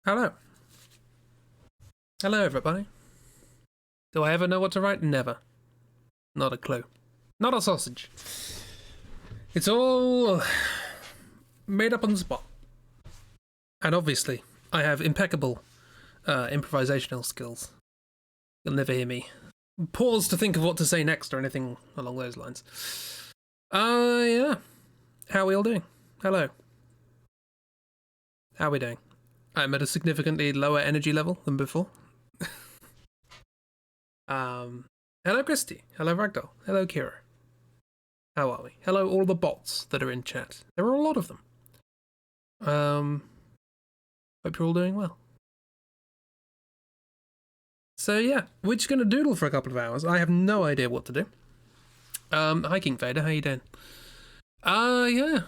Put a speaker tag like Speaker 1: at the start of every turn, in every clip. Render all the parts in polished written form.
Speaker 1: Hello. Hello, everybody. Do I ever know what to write? Never. Not a clue. Not a sausage. It's all made up on the spot. And obviously, I have impeccable improvisational skills. You'll never hear me pause to think of what to say next or anything along those lines. Yeah. How are we all doing? Hello. How are we doing? I'm at a significantly lower energy level than before. Hello, Christy. Hello, Ragdoll. Hello, Kira. How are we? Hello, all the bots that are in chat. There are a lot of them. Hope you're all doing well. So yeah, we're just gonna doodle for a couple of hours. I have no idea what to do. Hi King Vader, how you doing? Yeah.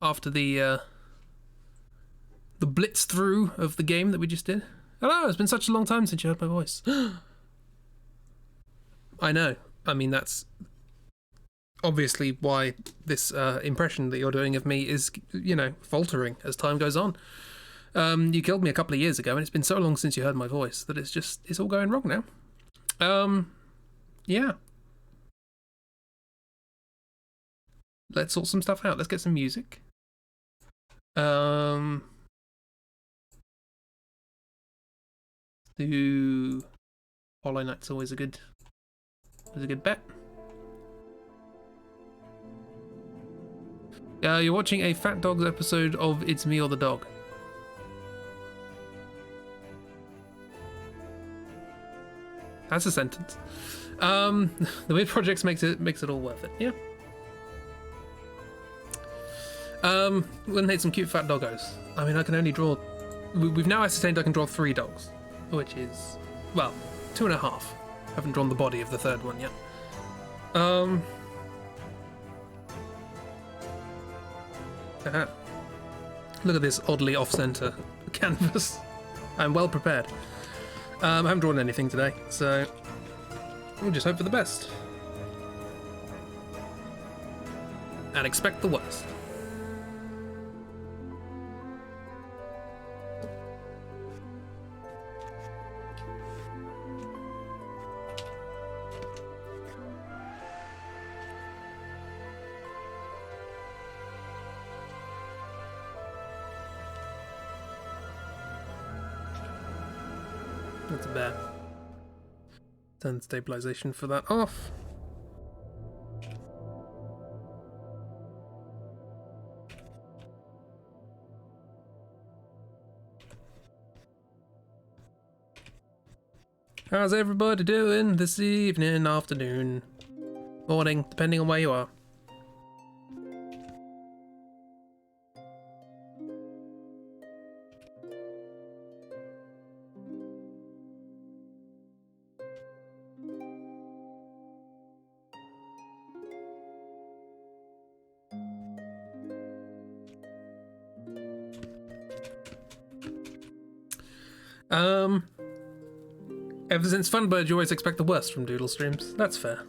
Speaker 1: After the blitz through of the game that we just did. Hello, it's been such a long time since you heard my voice. I know. I mean, that's obviously why this impression that you're doing of me is, faltering as time goes on. You killed me a couple of years ago, and it's been so long since you heard my voice that it's all going wrong now. Yeah. Let's sort some stuff out. Let's get some music. Do Hollow Knight's always a good bet. You're watching a Fat Dogs episode of It's Me or the Dog. That's a sentence. The weird projects makes it all worth it. Yeah. We're gonna need some cute fat doggos. I mean, I can only draw. We've now ascertained I can draw 3 dogs, which is, well, 2.5. Haven't drawn the body of the third one yet. Look at this oddly off-center canvas. I'm well prepared. I haven't drawn anything today, so we'll just hope for the best. And expect the worst. That's bad. Turn stabilization for that off. How's everybody doing this evening, afternoon, morning, depending on where you are? Ever since Funbird, you always expect the worst from Doodle streams. That's fair.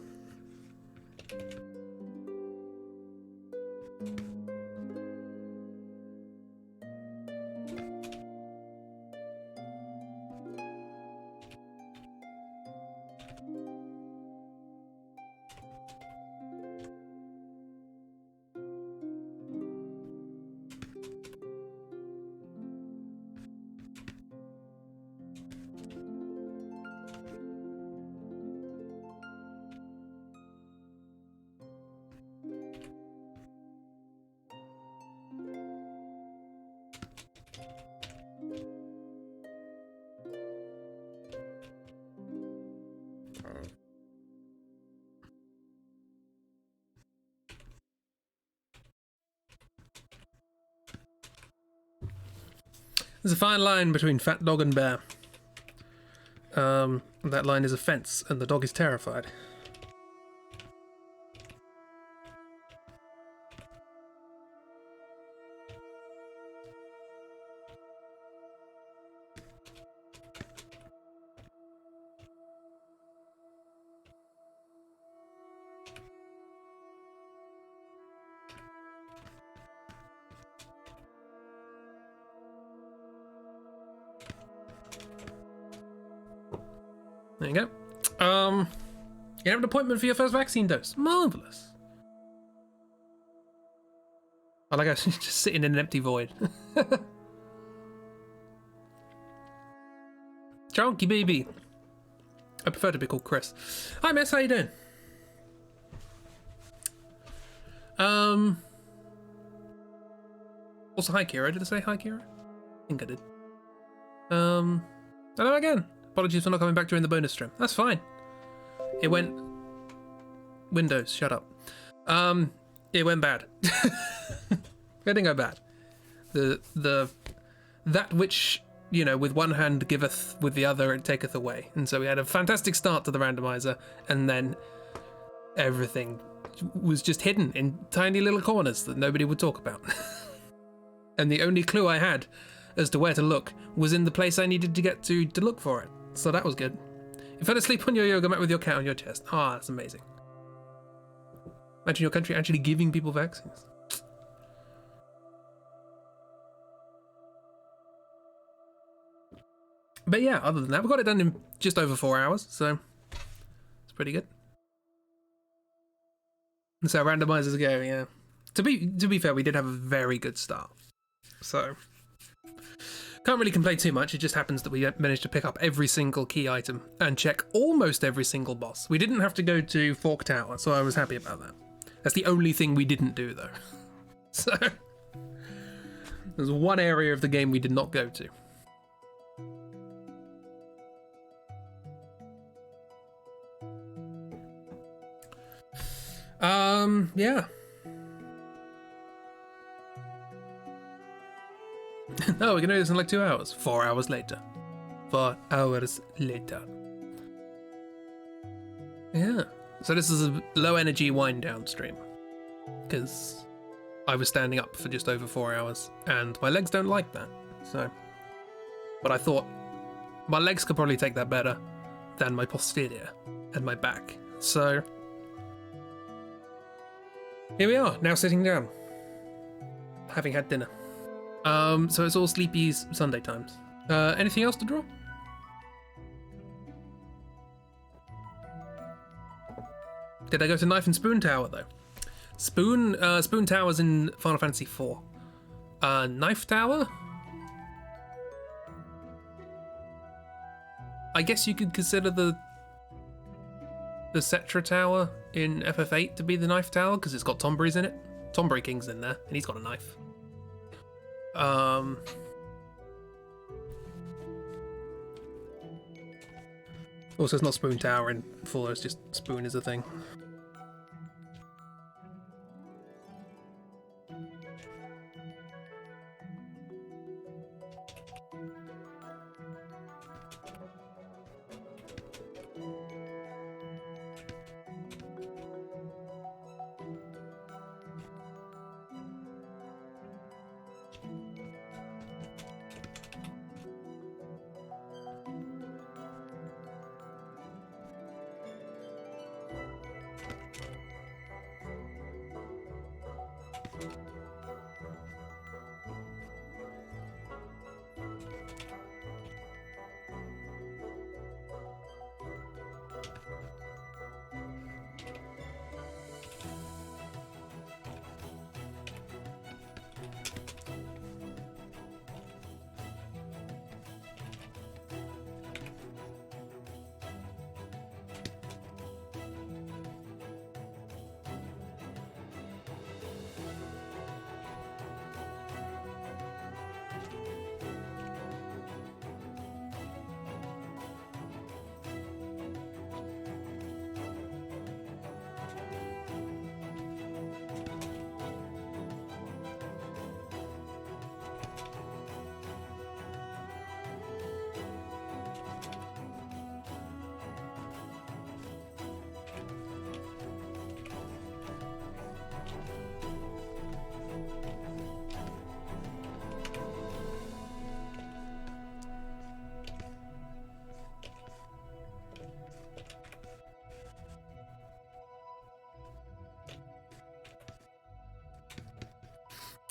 Speaker 1: There's a fine line between fat dog and bear. That line is a fence, and the dog is terrified. There you go. You have an appointment for your first vaccine dose. Marvelous. I like how she's just sitting in an empty void. Chunky baby. I prefer to be called Chris. Hi, miss. How you doing? Also, hi, Kira. Did I say hi, Kira? I think I did. Hello again. Apologies for not coming back during the bonus stream. That's fine. It went... Windows, shut up. It went bad. It didn't go bad. That which, you know, with one hand giveth, with the other it taketh away. And so we had a fantastic start to the randomizer, and then everything was just hidden in tiny little corners that nobody would talk about. And the only clue I had as to where to look was in the place I needed to get to look for it. So that was good. You fell asleep on your yoga mat with your cat on your chest. Ah, that's amazing. Imagine your country actually giving people vaccines. But yeah, other than that, we got it done in just over 4 hours, so it's pretty good. That's how randomizers go, yeah. To be fair, we did have a very good start. So can't really complain too much. It just happens that we managed to pick up every single key item and check almost every single boss. We didn't have to go to Fork Tower, so I was happy about that. That's the only thing we didn't do, though. So there's one area of the game we did not go to. Yeah. No, we can do this in like 2 hours. 4 hours later. 4 hours later. Yeah. So this is a low energy wind down stream. Because I was standing up for just over 4 hours and my legs don't like that. So, but I thought my legs could probably take that better than my posterior and my back. So here we are, now sitting down, having had dinner. So it's all Sleepy's Sunday times. Anything else to draw? Did I go to Knife and Spoon Tower though? Spoon Tower's in Final Fantasy IV. Knife Tower? I guess you could consider the Cetra Tower in FF8 to be the Knife Tower because it's got Tombury's in it. Tombury King's in there and he's got a knife. Also, it's not Spoon Tower in 4, it's just Spoon is a thing.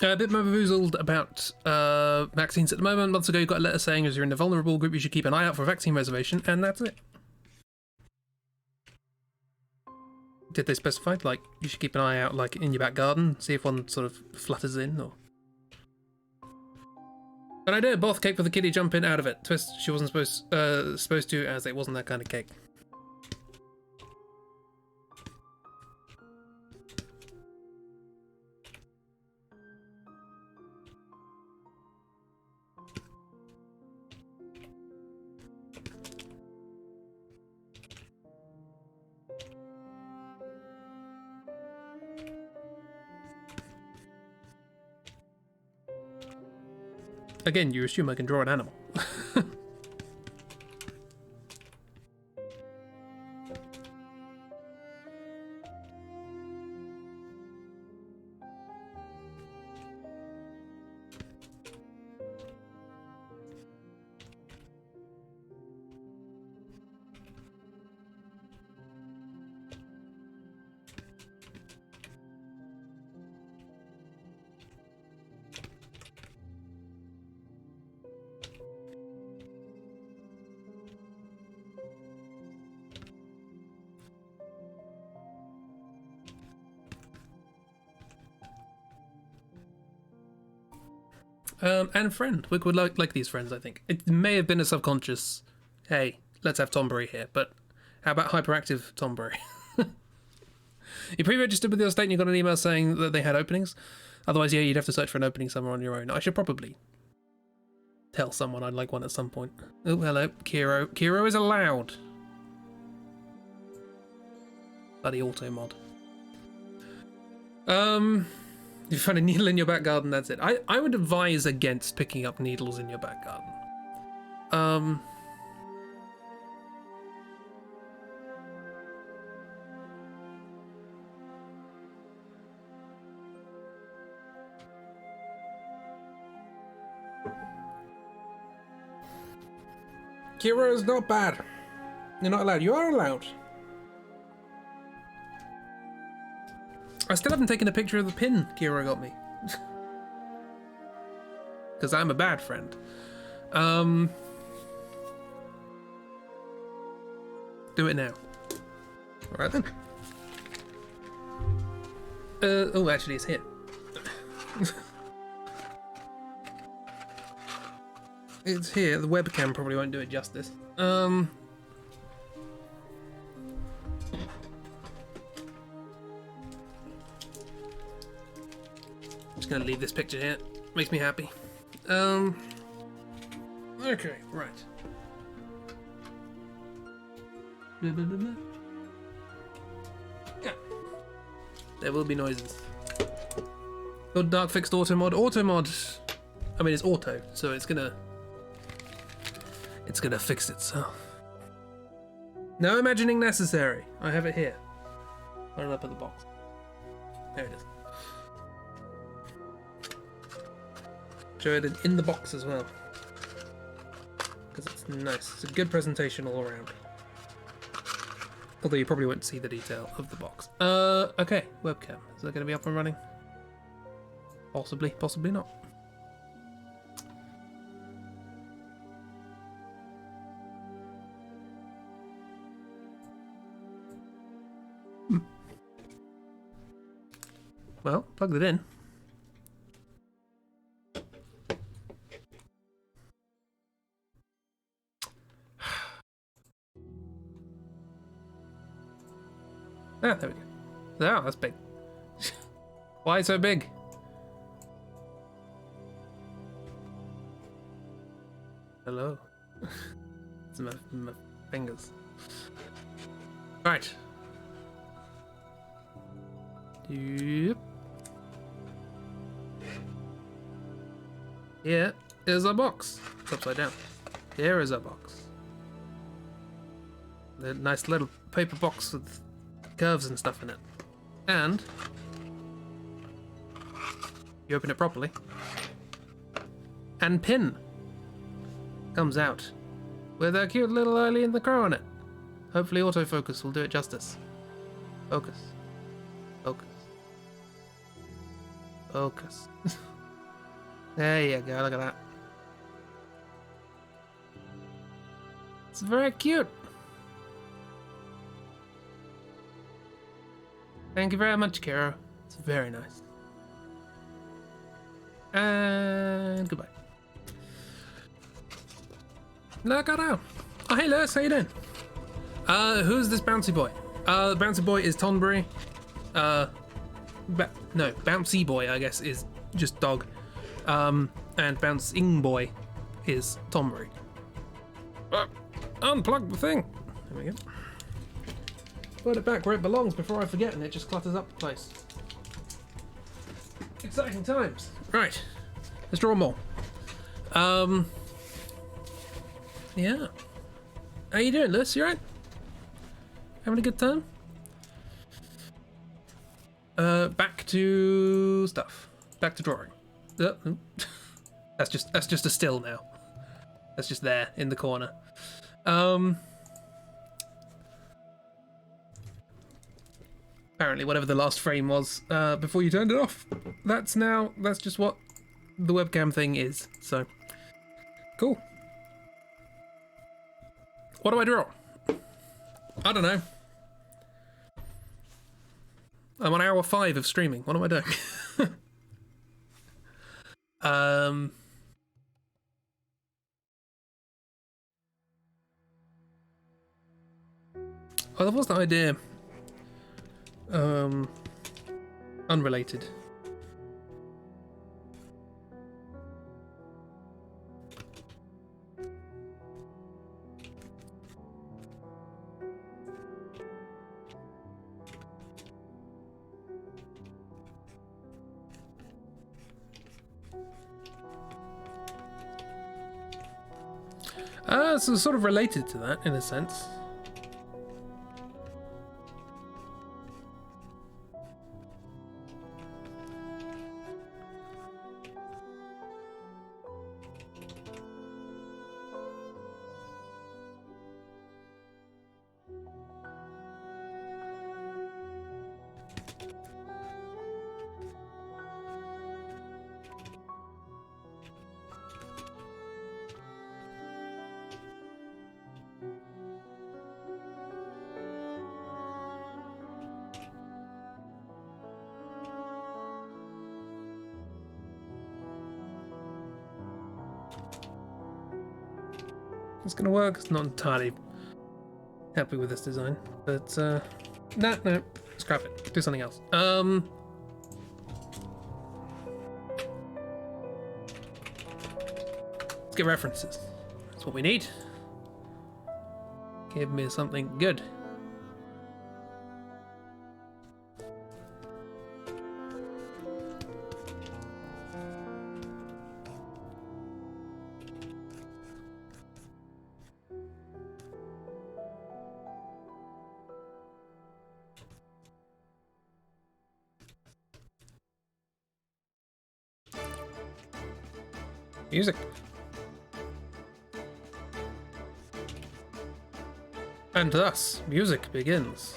Speaker 1: A bit more befoozled about vaccines at the moment. Months ago, you got a letter saying as you're in the vulnerable group, you should keep an eye out for a vaccine reservation, and that's it. Did they specify, like, you should keep an eye out, like, in your back garden, see if one sort of flutters in, or... But I did both cake with the kitty jumping out of it. Twist, she wasn't supposed to, as it wasn't that kind of cake. Again, you assume I can draw an animal. And friend. We would like these friends, I think. It may have been a subconscious, hey, let's have Tombury here, but how about hyperactive Tombury? You pre-registered with your estate and you got an email saying that they had openings? Otherwise, yeah, you'd have to search for an opening somewhere on your own. I should probably tell someone I'd like one at some point. Oh, hello, Kiro. Kiro is allowed. Bloody auto mod. If you find a needle in your back garden, that's it. I would advise against picking up needles in your back garden. Kira is not bad. You're not allowed. You are allowed. I still haven't taken a picture of the pin Kira got me. Because I'm a bad friend. Do it now. Alright then. Oh, actually it's here. It's here. The webcam probably won't do it justice. Just gonna leave this picture here. Makes me happy. Okay, right. Yeah. There will be noises. Good dark fixed auto mod. Auto mod. I mean, it's auto, so it's gonna fix itself. No imagining necessary. I have it here. Right up at the box. There it is. Show it in the box as well. Because it's nice. It's a good presentation all around. Although you probably won't see the detail of the box. Okay, webcam. Is that going to be up and running? Possibly, possibly not. Well, plugged it in. Ah, there we go. Oh, that's big. Why so big? Hello. It's my fingers. Right. Yep. Here is a box. It's upside down. Here is a box. A nice little paper box with curves and stuff in it. And you open it properly. And pin comes out with a cute little Early in the Crow on it. Hopefully autofocus will do it justice. Focus. Focus. Focus. There you go, look at that. It's very cute. Thank you very much, Kiro. It's very nice. And goodbye. Look at him. Oh, hey, Lewis, how you doing? Who's this Bouncy boy? Bouncy boy is Tonberry. No, Bouncy boy, I guess, is just dog. And Bouncing boy is Tonberry. Unplug the thing. There we go. Put it back where it belongs before I forget, and it just clutters up the place. Exciting times. Right, let's draw more. Yeah. How you doing, Liz? You alright? Having a good time? Back to stuff. Back to drawing. That's just a still now. That's just there in the corner. Apparently, whatever the last frame was before you turned it off, that's just what the webcam thing is. So, cool. What do I draw? I don't know. I'm on hour 5 of streaming. What am I doing? Oh, that was the idea. Unrelated. So sort of related to that in a sense. It's gonna work. It's not entirely happy with this design, but no, scrap it. Do something else. Let's get references. That's what we need. Give me something good. Music. And thus, music begins.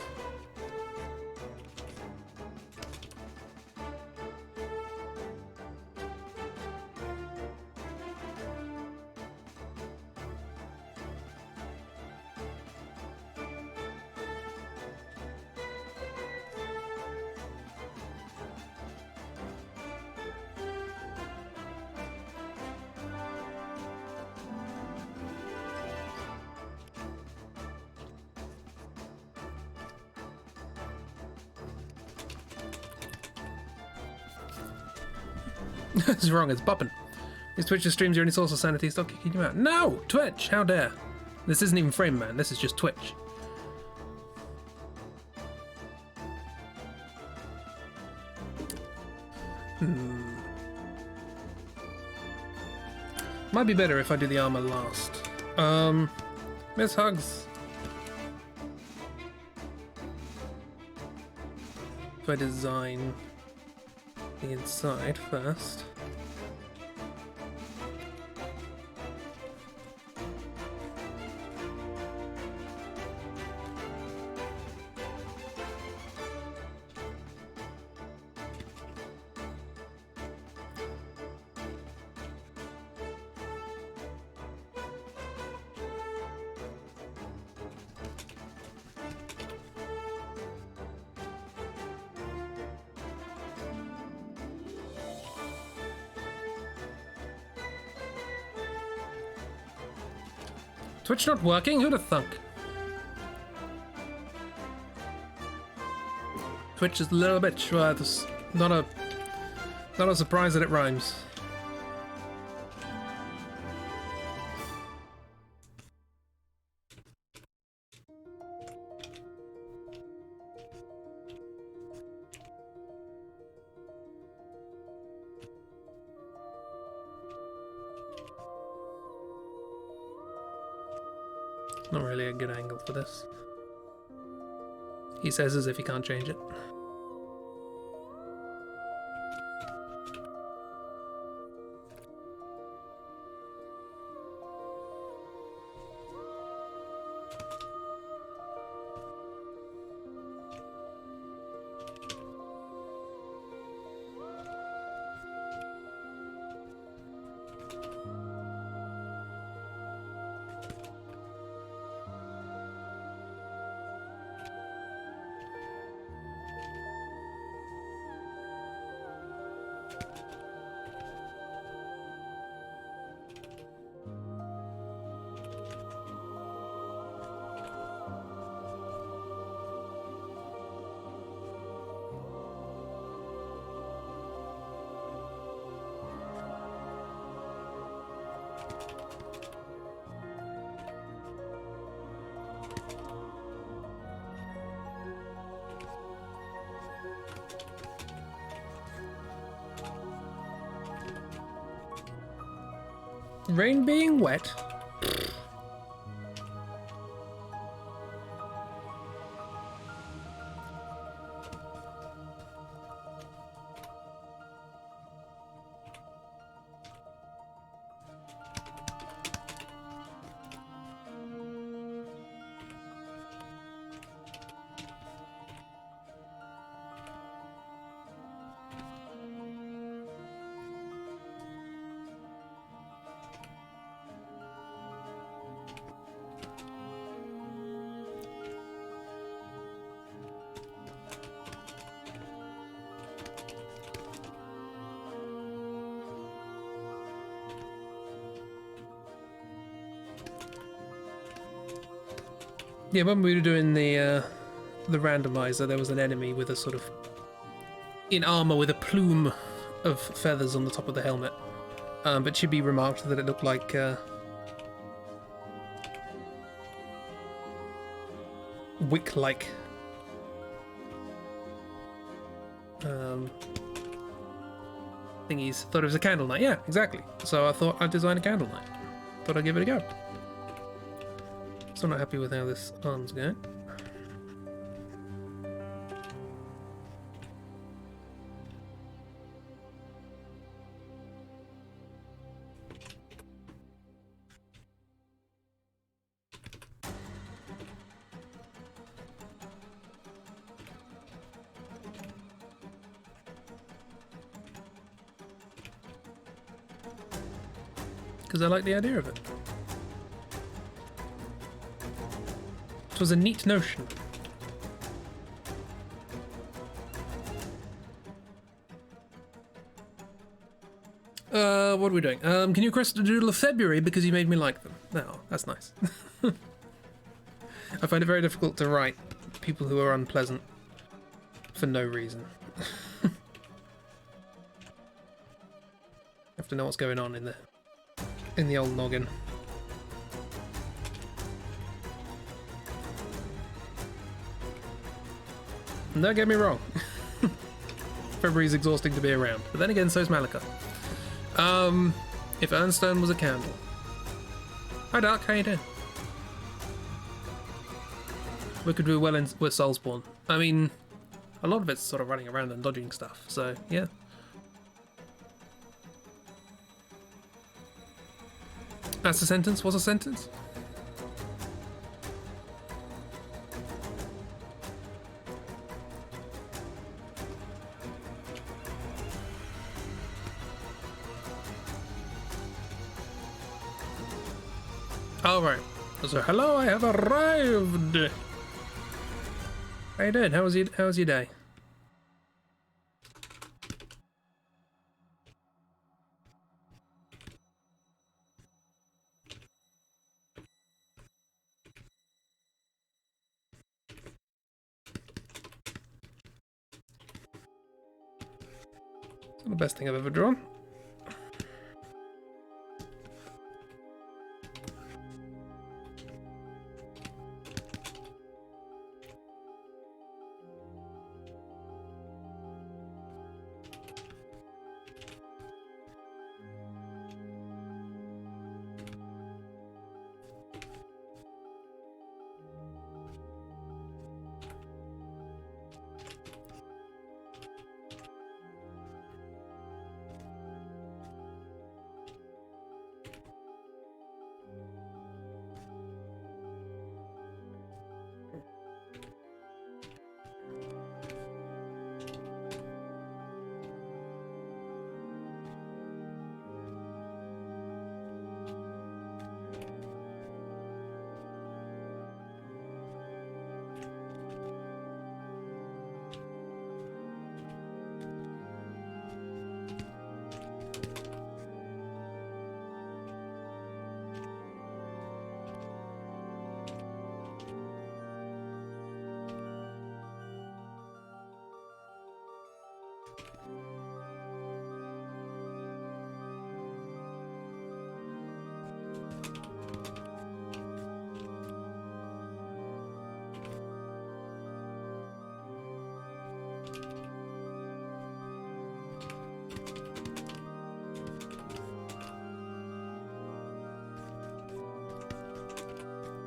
Speaker 1: It's wrong, it's bopping. Is Twitch streams your only source of sanity? Stop kicking you out. No! Twitch! How dare! This isn't even Frame Man, this is just Twitch. Might be better if I do the armor last. Miss Hugs. If I design the inside first. Twitch not working? Who'd have thunk? Twitch is a little bitch. Well, it's not a surprise that it rhymes. Not really a good angle for this. He says as if he can't change it. Rain being wet. Yeah, when we were doing the randomizer, there was an enemy with a sort of in armor with a plume of feathers on the top of the helmet. But should be remarked that it looked like wick-like thingies. Thought it was a candle knight. Yeah, exactly. So I thought I'd design a candle knight. Thought I'd give it a go. Still not happy with how this arm's going. Because I like the idea of it. It was a neat notion. What are we doing? Can you request a doodle of February because you made me like them? No, that's nice. I find it very difficult to write people who are unpleasant for no reason. Have to know what's going on in the old noggin. Don't get me wrong. February's exhausting to be around, but then again, so's Malika. If Ernstone was a candle. Hi Dark, how you doing? We could do well with Soulspawn. I mean, a lot of it's sort of running around and dodging stuff, so yeah. That's a sentence? What's a sentence? All right. So hello, I have arrived. How you doing? How was your day? Not the best thing I've ever drawn.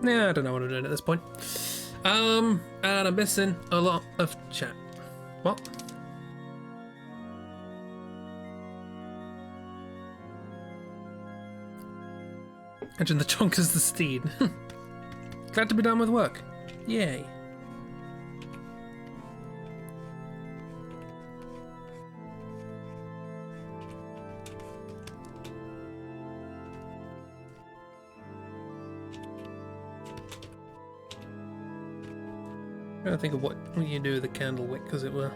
Speaker 1: Nah, I don't know what I'm doing at this point. And I'm missing a lot of chat. What? Imagine the chunk as the steed. Glad to be done with work. Yay. I'm trying to think of what you do with the candle wick, as it were.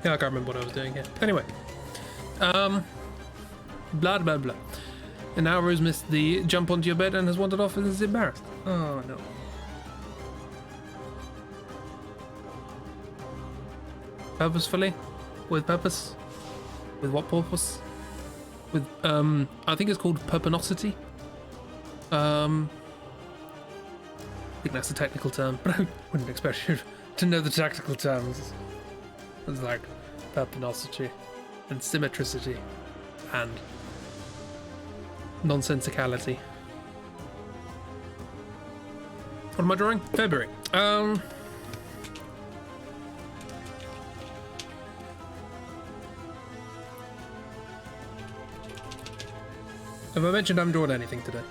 Speaker 1: Yeah, I can't remember what I was doing here. Anyway, blah blah blah. And now Rose missed the jump onto your bed and has wandered off and is embarrassed. Oh no. Purposefully? With purpose? With what purpose? With I think it's called purponosity. I think that's a technical term, but I wouldn't expect you to know the technical terms. It's like purponosity and symmetricity and nonsensicality. What am I drawing? February. Have I mentioned I haven't drawn anything today?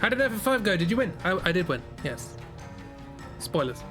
Speaker 1: How did FF5 go? Did you win? I did win, yes. Spoilers.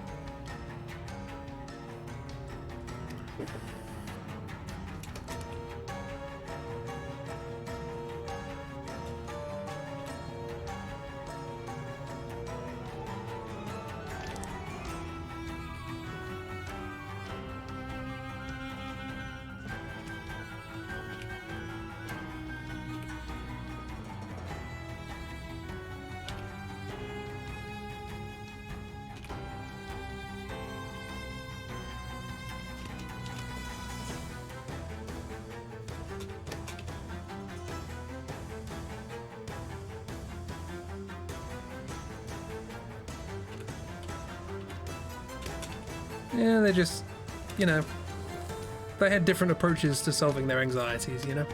Speaker 1: Yeah, they just, you know, they had different approaches to solving their anxieties, you know?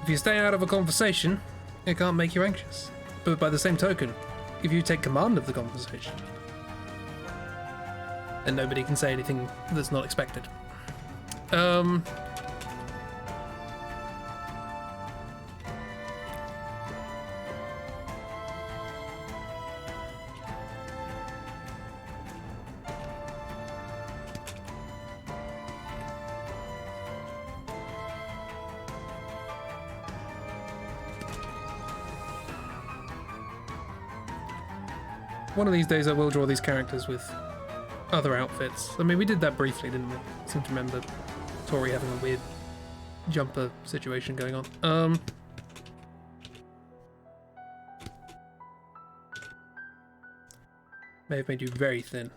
Speaker 1: If you stay out of a conversation, it can't make you anxious. But by the same token, if you take command of the conversation, then nobody can say anything that's not expected. One of these days I will draw these characters with other outfits. I mean, we did that briefly, didn't we? I seem to remember Tori having a weird jumper situation going on. May have made you very thin.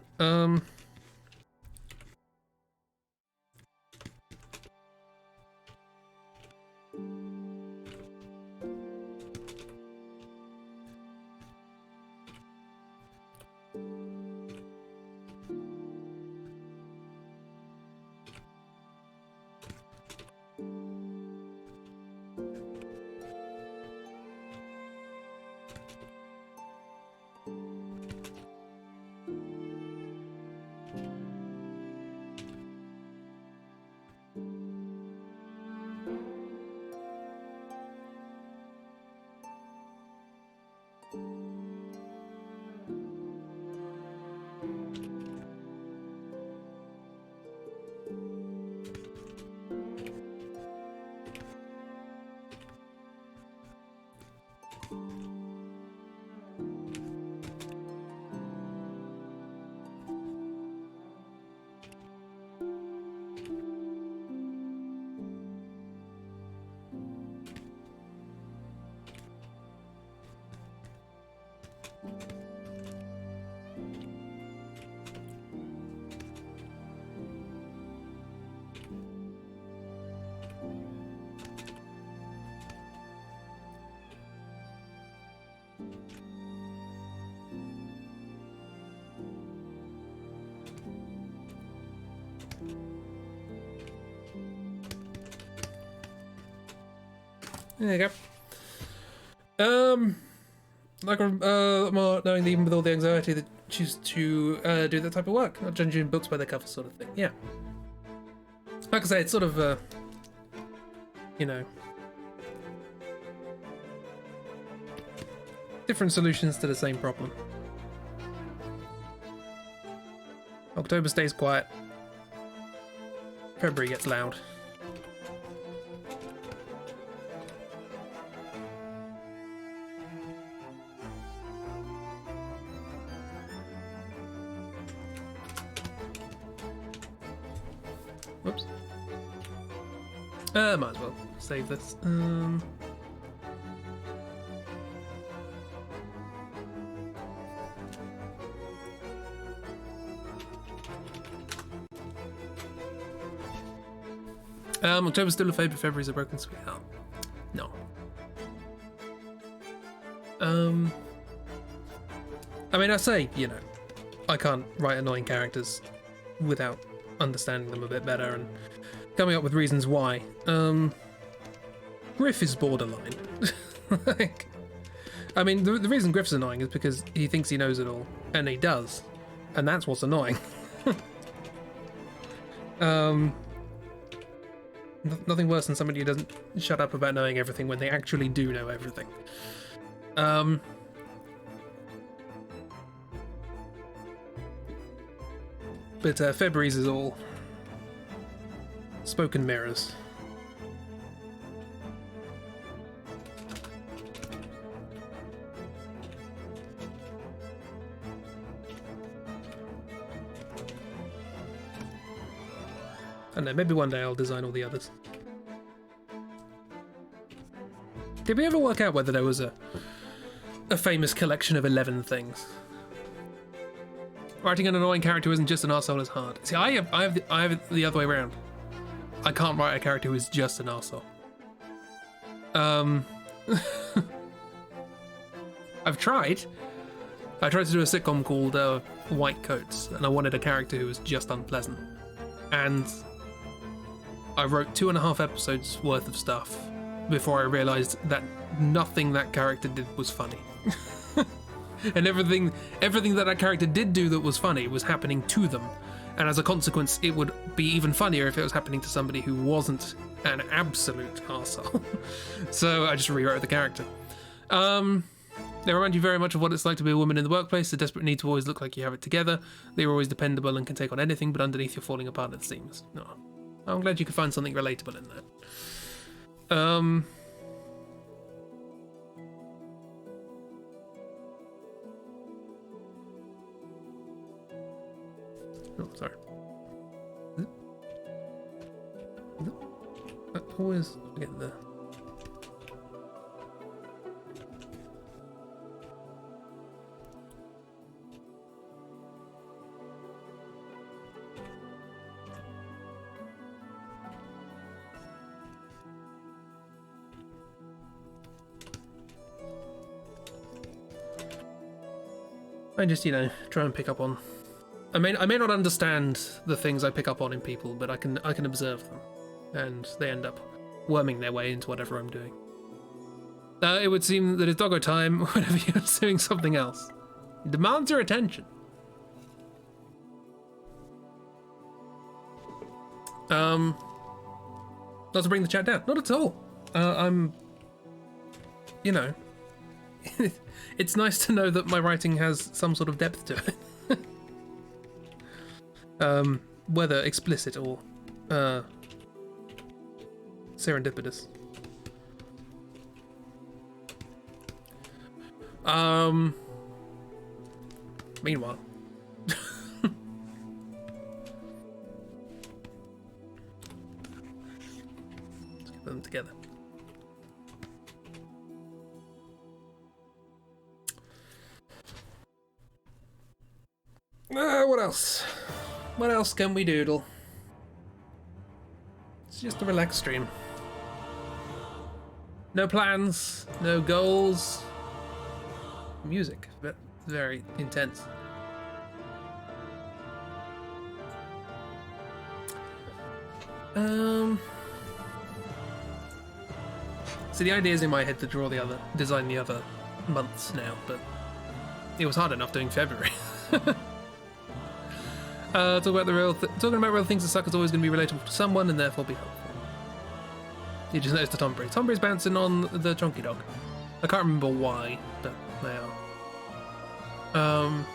Speaker 1: There you go. Like, more knowing that even with all the anxiety that choose to do that type of work, not judging books by their cover sort of thing. Yeah. Like I say, it's sort of, you know, different solutions to the same problem. October stays quiet. February gets loud. Whoops. Might as well save this. October's still a favourite, February's a broken sweetheart. No. I mean, I say, you know, I can't write annoying characters without understanding them a bit better and coming up with reasons why. Griff is borderline. Like, I mean, the reason Griff's annoying is because he thinks he knows it all, and he does, and that's what's annoying. Nothing worse than somebody who doesn't shut up about knowing everything when they actually do know everything. But February's is all spoken mirrors. I don't know, maybe one day I'll design all the others. Did we ever work out whether there was a famous collection of 11 things? Writing an annoying character who isn't just an arsehole is hard. See, I have it the other way around. I can't write a character who is just an arsehole. I've tried. I tried to do a sitcom called White Coats, and I wanted a character who was just unpleasant. And I wrote 2.5 episodes worth of stuff before I realised that nothing that character did was funny. And everything that character did do that was funny was happening to them. And as a consequence, it would be even funnier if it was happening to somebody who wasn't an absolute arsehole. So I just rewrote the character. They remind you very much of what it's like to be a woman in the workplace, the desperate need to always look like you have it together. They're always dependable and can take on anything, but underneath you're falling apart at the seams. No. I'm glad you could find something relatable in that. Oh, sorry. I always forget the... I just, try and pick up on... I may not understand the things I pick up on in people, but I can observe them, and they end up worming their way into whatever I'm doing. It would seem that it's doggo time whenever you're doing something else. It demands your attention. Not to bring the chat down. Not at all. I'm... It's nice to know that my writing has some sort of depth to it. Whether explicit or serendipitous. Meanwhile. Let's get them together. What else? What else can we doodle? It's just a relaxed stream. No plans, no goals. Music, but very intense. So the idea is in my head to design the other months now, but it was hard enough doing February. Talking about real things that suck is always going to be relatable to someone and therefore be helpful. You just noticed the Tomberries. Tomberries bouncing on the chunky dog. I can't remember why, but they are.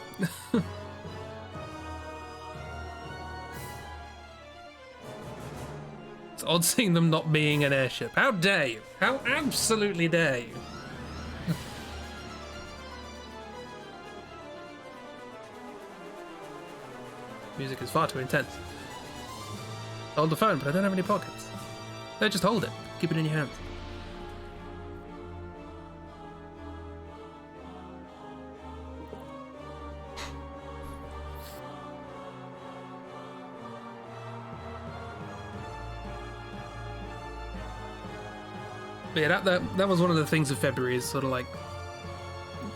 Speaker 1: It's odd seeing them not being an airship. How dare you? How absolutely dare you? Music is far too intense. Hold the phone, but I don't have any pockets. No, just hold it. Keep it in your hands. But yeah, that was one of the things of February, is sort of like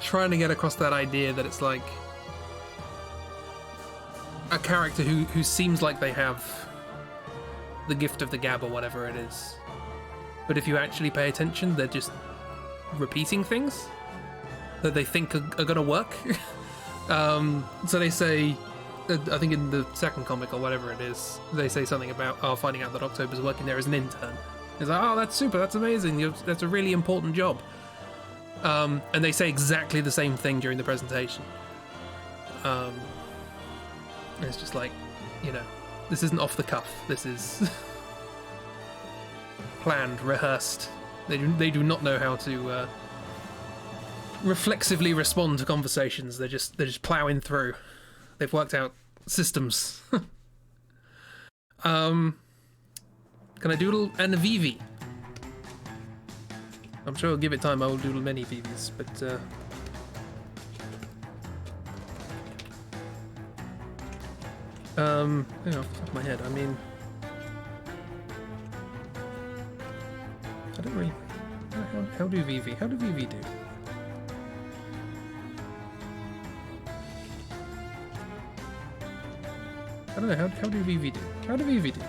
Speaker 1: trying to get across that idea that it's like a character who seems like they have the gift of the gab or whatever it is, but if you actually pay attention, they're just repeating things that they think are gonna work. So they say I think in the second comic or whatever it is, they say something about finding out that October's working there as an intern. It's like, oh, that's super, that's amazing, that's a really important job. And they say exactly the same thing during the presentation. It's just like, you know, this isn't off the cuff. This is planned, rehearsed. They do not know how to reflexively respond to conversations. They're just plowing through. They've worked out systems. Can I doodle an Vivi? I'm sure I'll give it time. I will doodle many Vivis, but you know, off the top of my head, I mean, I don't really. How do Vivi? How do Vivi do? I don't know. How do Vivi do? How do Vivi do?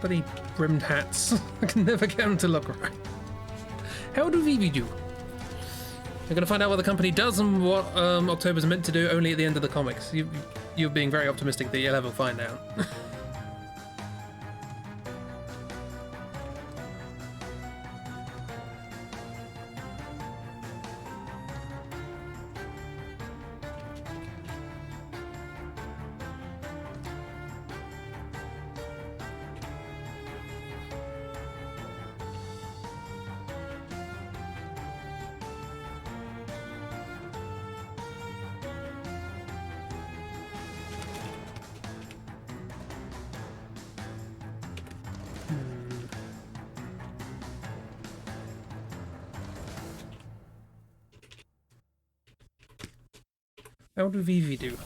Speaker 1: Bloody brimmed hats. I can never get them to look right. How do Vivi do? We're going to find out what the company does and what October's meant to do only at the end of the comics. You're being very optimistic that you'll ever find out. How do Vivi do?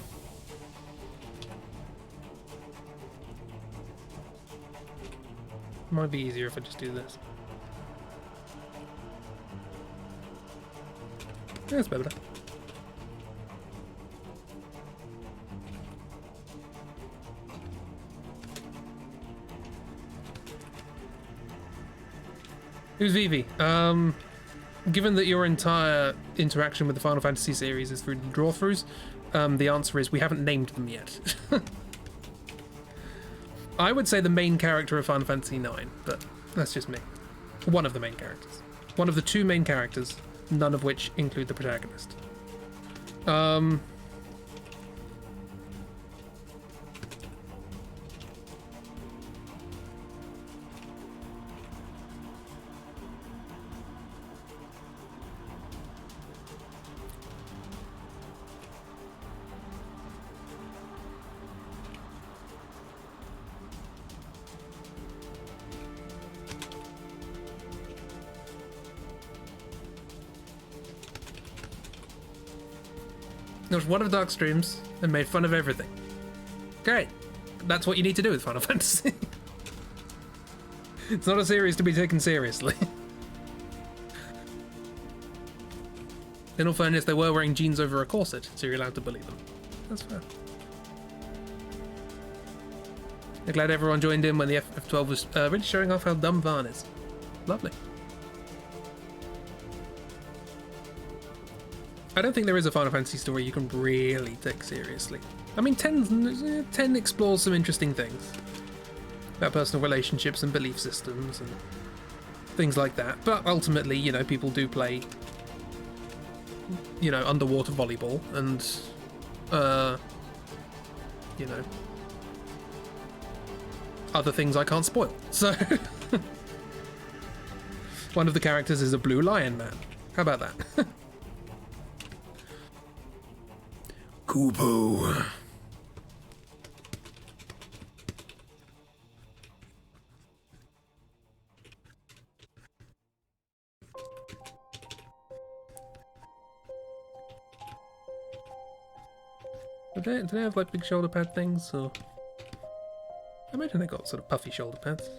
Speaker 1: Might be easier if I just do this. Yeah, it's better. Who's Vivi? Given that your entire interaction with the Final Fantasy series is through the draw-throughs, the answer is we haven't named them yet. I would say the main character of Final Fantasy IX, but that's just me. One of the main characters. One of the two main characters, none of which include the protagonist. It was one of Dark's streams and made fun of everything. Great. That's what you need to do with Final Fantasy. It's not a series to be taken seriously. In all fairness, they were wearing jeans over a corset, so you're allowed to bully them. That's fair. I'm glad everyone joined in when the FF12 was really showing off how dumb Varn is. Lovely. I don't think there is a Final Fantasy story you can really take seriously. I mean, 10 explores some interesting things about personal relationships and belief systems and things like that. But ultimately, you know, people do play, you know, underwater volleyball and, you know, other things I can't spoil. So, one of the characters is a blue lion man. How about that? Kupo. Do they have like big shoulder pad things, or I imagine they got sort of puffy shoulder pads.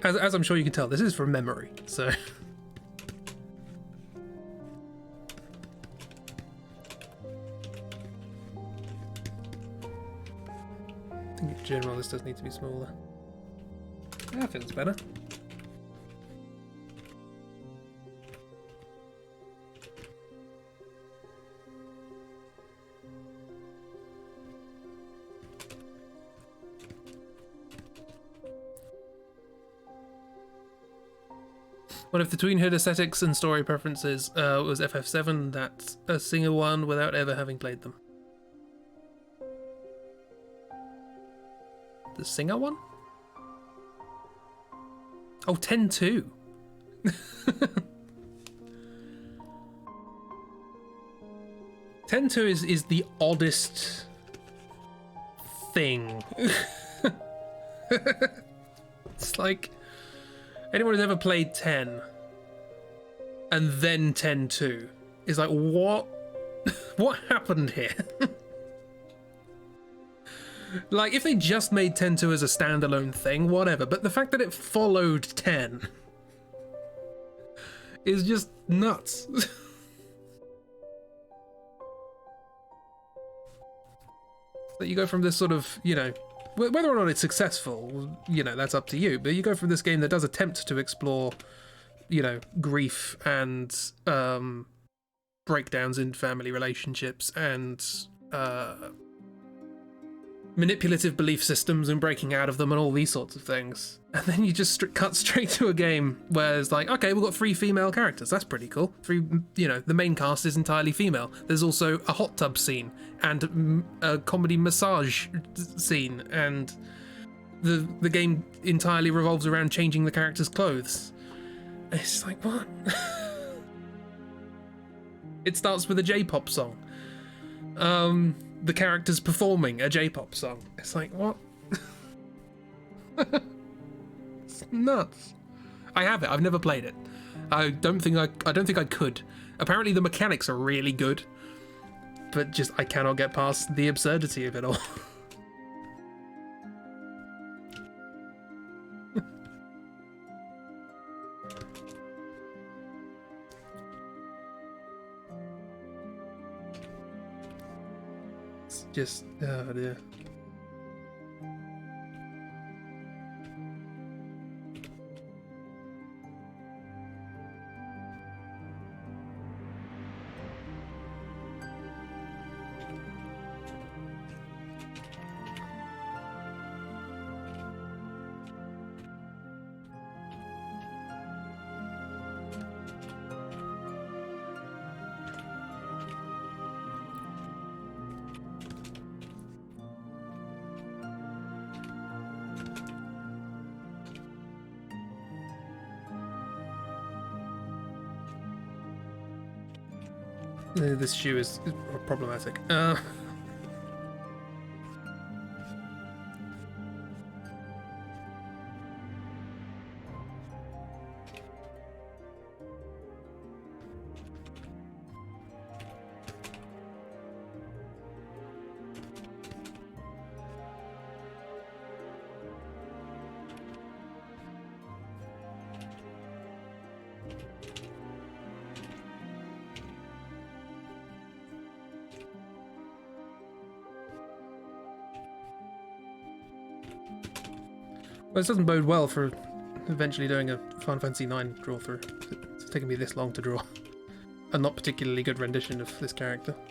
Speaker 1: As I'm sure you can tell, this is from memory, so. I think in general this does need to be smaller. That feels better. What if the Tween Hood aesthetics and story preferences was FF7? That's a singer one without ever having played them. The singer one? Oh, 10-2. 10-2 is the oddest thing. It's like anyone who's ever played 10 and then 10-2 is like, what? What happened here? Like, if they just made 10-2 as a standalone thing, whatever, but the fact that it followed 10 is just nuts. That you go from this sort of, you know, whether or not it's successful, you know, that's up to you, but you go from this game that does attempt to explore, you know, grief and breakdowns in family relationships and manipulative belief systems and breaking out of them and all these sorts of things. And then you just cut straight to a game where it's like, okay, we've got 3 female characters. That's pretty cool. 3, you know, the main cast is entirely female. There's also a hot tub scene and a comedy massage scene, and the game entirely revolves around changing the characters' clothes. It's like, what? It starts with a J-pop song. The characters performing a J-pop song. It's like, what? It's nuts. I have it. I've never played it. I don't think I could. Apparently the mechanics are really good, but just I cannot get past the absurdity of it all. It's just, oh dear. This shoe is problematic. Well, this doesn't bode well for eventually doing a Final Fantasy IX draw through. It's taken me this long to draw a not particularly good rendition of this character. I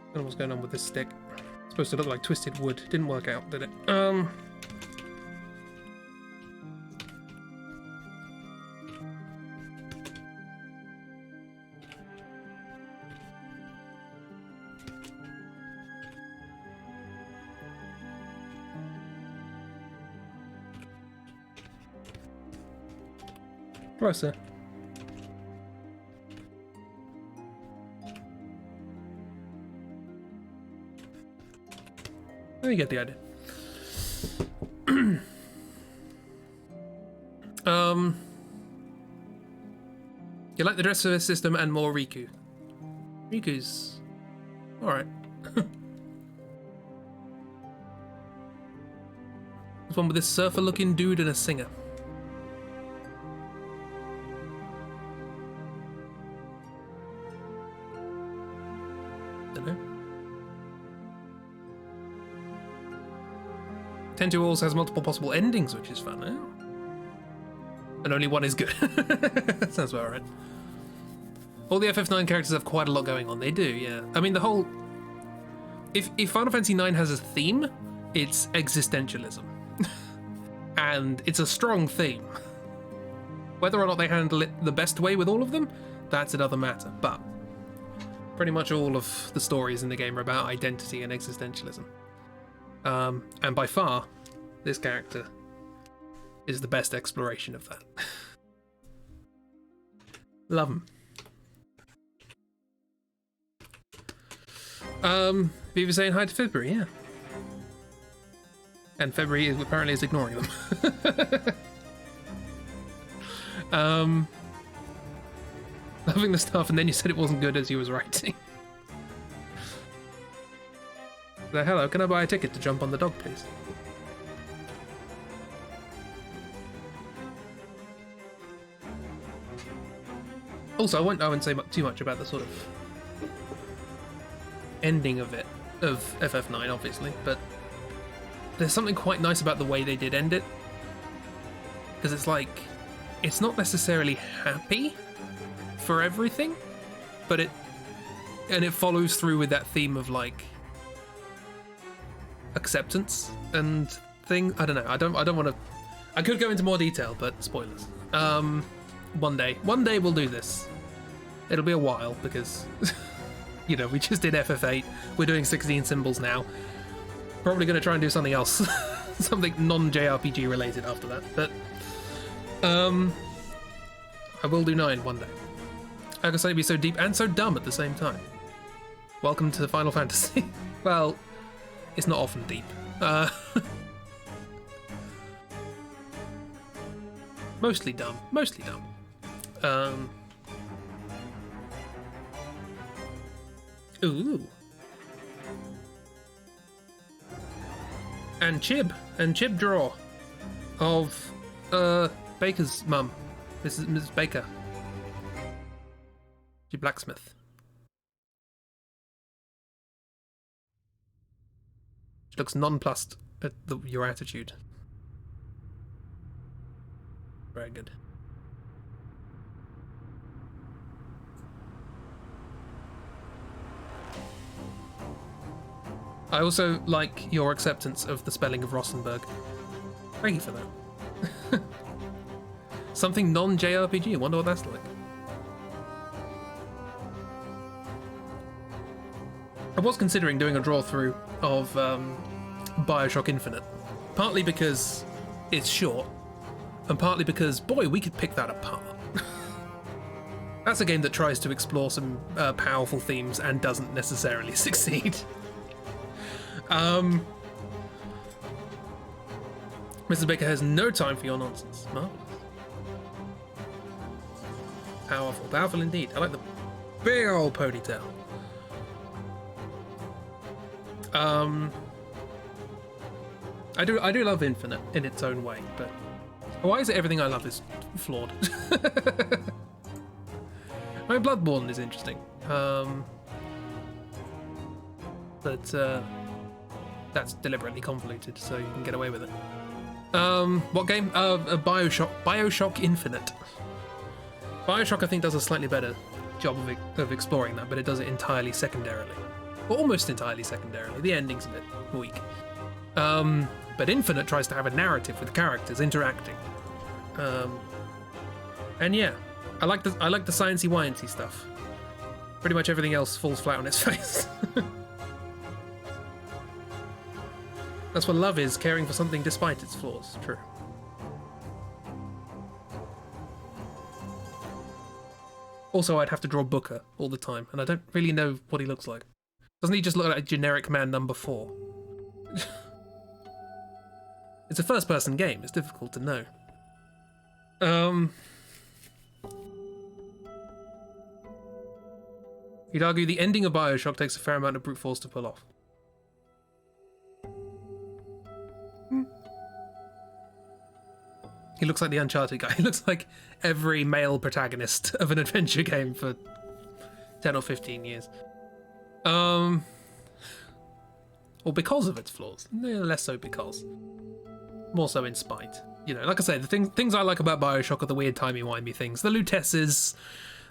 Speaker 1: don't know what's going on with this stick. It's supposed to look like twisted wood. Didn't work out, did it? Closer. Oh, you get the idea. You like the dress service system and more Riku. Riku's alright. There's one with this surfer looking dude and a singer. Dunno. 10-2 also has multiple possible endings, which is fun, eh? And only one is good. Sounds about right. All the FF9 characters have quite a lot going on. They do, yeah. I mean, the whole... If Final Fantasy IX has a theme, it's existentialism. And it's a strong theme. Whether or not they handle it the best way with all of them, that's another matter. But pretty much all of the stories in the game are about identity and existentialism. And by far, this character is the best exploration of that. Love him. Viva saying hi to February, yeah. And February apparently is ignoring them. Loving the stuff, and then you said it wasn't good as you was writing. So, hello, can I buy a ticket to jump on the dog, please? Also, I won't say too much about the sort of ending of it, of FF9, obviously, but there's something quite nice about the way they did end it. Because it's like, it's not necessarily happy for everything, but it follows through with that theme of like acceptance and thing. I don't know. I don't want to. I could go into more detail, but spoilers. One day we'll do this. It'll be a while because, you know, we just did FF8. We're doing 16 symbols now. Probably going to try and do something else, something non-JRPG related after that. But I will do 9 one day. How can something be so deep and so dumb at the same time? Welcome to Final Fantasy. Well, it's not often deep. Mostly dumb. Mostly dumb. Ooh. And Chib draw of Baker's mum. This is Mrs. Baker. She blacksmith. She looks nonplussed at your attitude. Very good. I also like your acceptance of the spelling of Rossenberg. Thank you for that. Something non-JRPG, I wonder what that's like. I was considering doing a draw-through of Bioshock Infinite. Partly because it's short, and partly because, boy, we could pick that apart. That's a game that tries to explore some powerful themes and doesn't necessarily succeed. Mrs. Baker has no time for your nonsense. Marvelous. Powerful. Powerful indeed. I like the big old ponytail. I do love Infinite in its own way, but why is it everything I love is flawed? I mean, Bloodborne is interesting, but that's deliberately convoluted, so you can get away with it. What game? Bioshock Infinite. Bioshock, I think, does a slightly better job of exploring that, but it does it entirely secondarily. Or almost entirely secondarily. The ending's a bit weak. But Infinite tries to have a narrative with characters interacting. And yeah, I like the sciencey wincy stuff. Pretty much everything else falls flat on its face. That's what love is, caring for something despite its flaws. True. Also, I'd have to draw Booker all the time, and I don't really know what he looks like. Doesn't he just look like a generic man number 4? It's a first-person game. It's difficult to know. You'd argue the ending of Bioshock takes a fair amount of brute force to pull off. He looks like the Uncharted guy. He looks like every male protagonist of an adventure game for 10 or 15 years. Or because of its flaws. Less so because. More so in spite. You know, like I say, the things I like about Bioshock are the weird timey-wimey things. The Lutesses,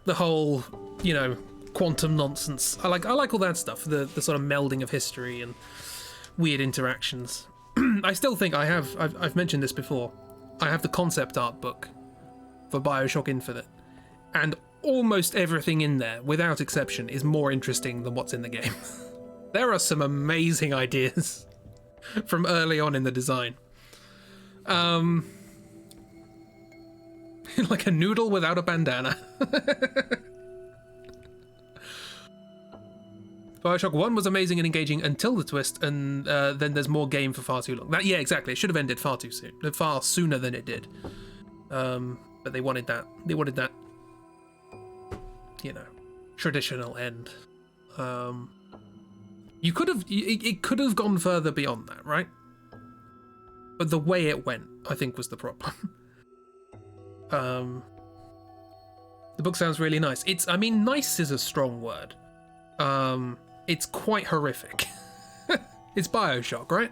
Speaker 1: the whole, you know, quantum nonsense. I like all that stuff. The sort of melding of history and weird interactions. I still think I've mentioned this before. I have the concept art book for Bioshock Infinite, and almost everything in there, without exception, is more interesting than what's in the game. There are some amazing ideas from early on in the design. Like a noodle without a bandana. Bioshock 1 was amazing and engaging until the twist, and then there's more game for far too long. Yeah, exactly. It should have ended far too soon. Far sooner than it did. But they wanted that. They wanted that, you know, traditional end. You could have... It could have gone further beyond that, right? But the way it went, I think, was the problem. The book sounds really nice. I mean, nice is a strong word. It's quite horrific. It's Bioshock, right?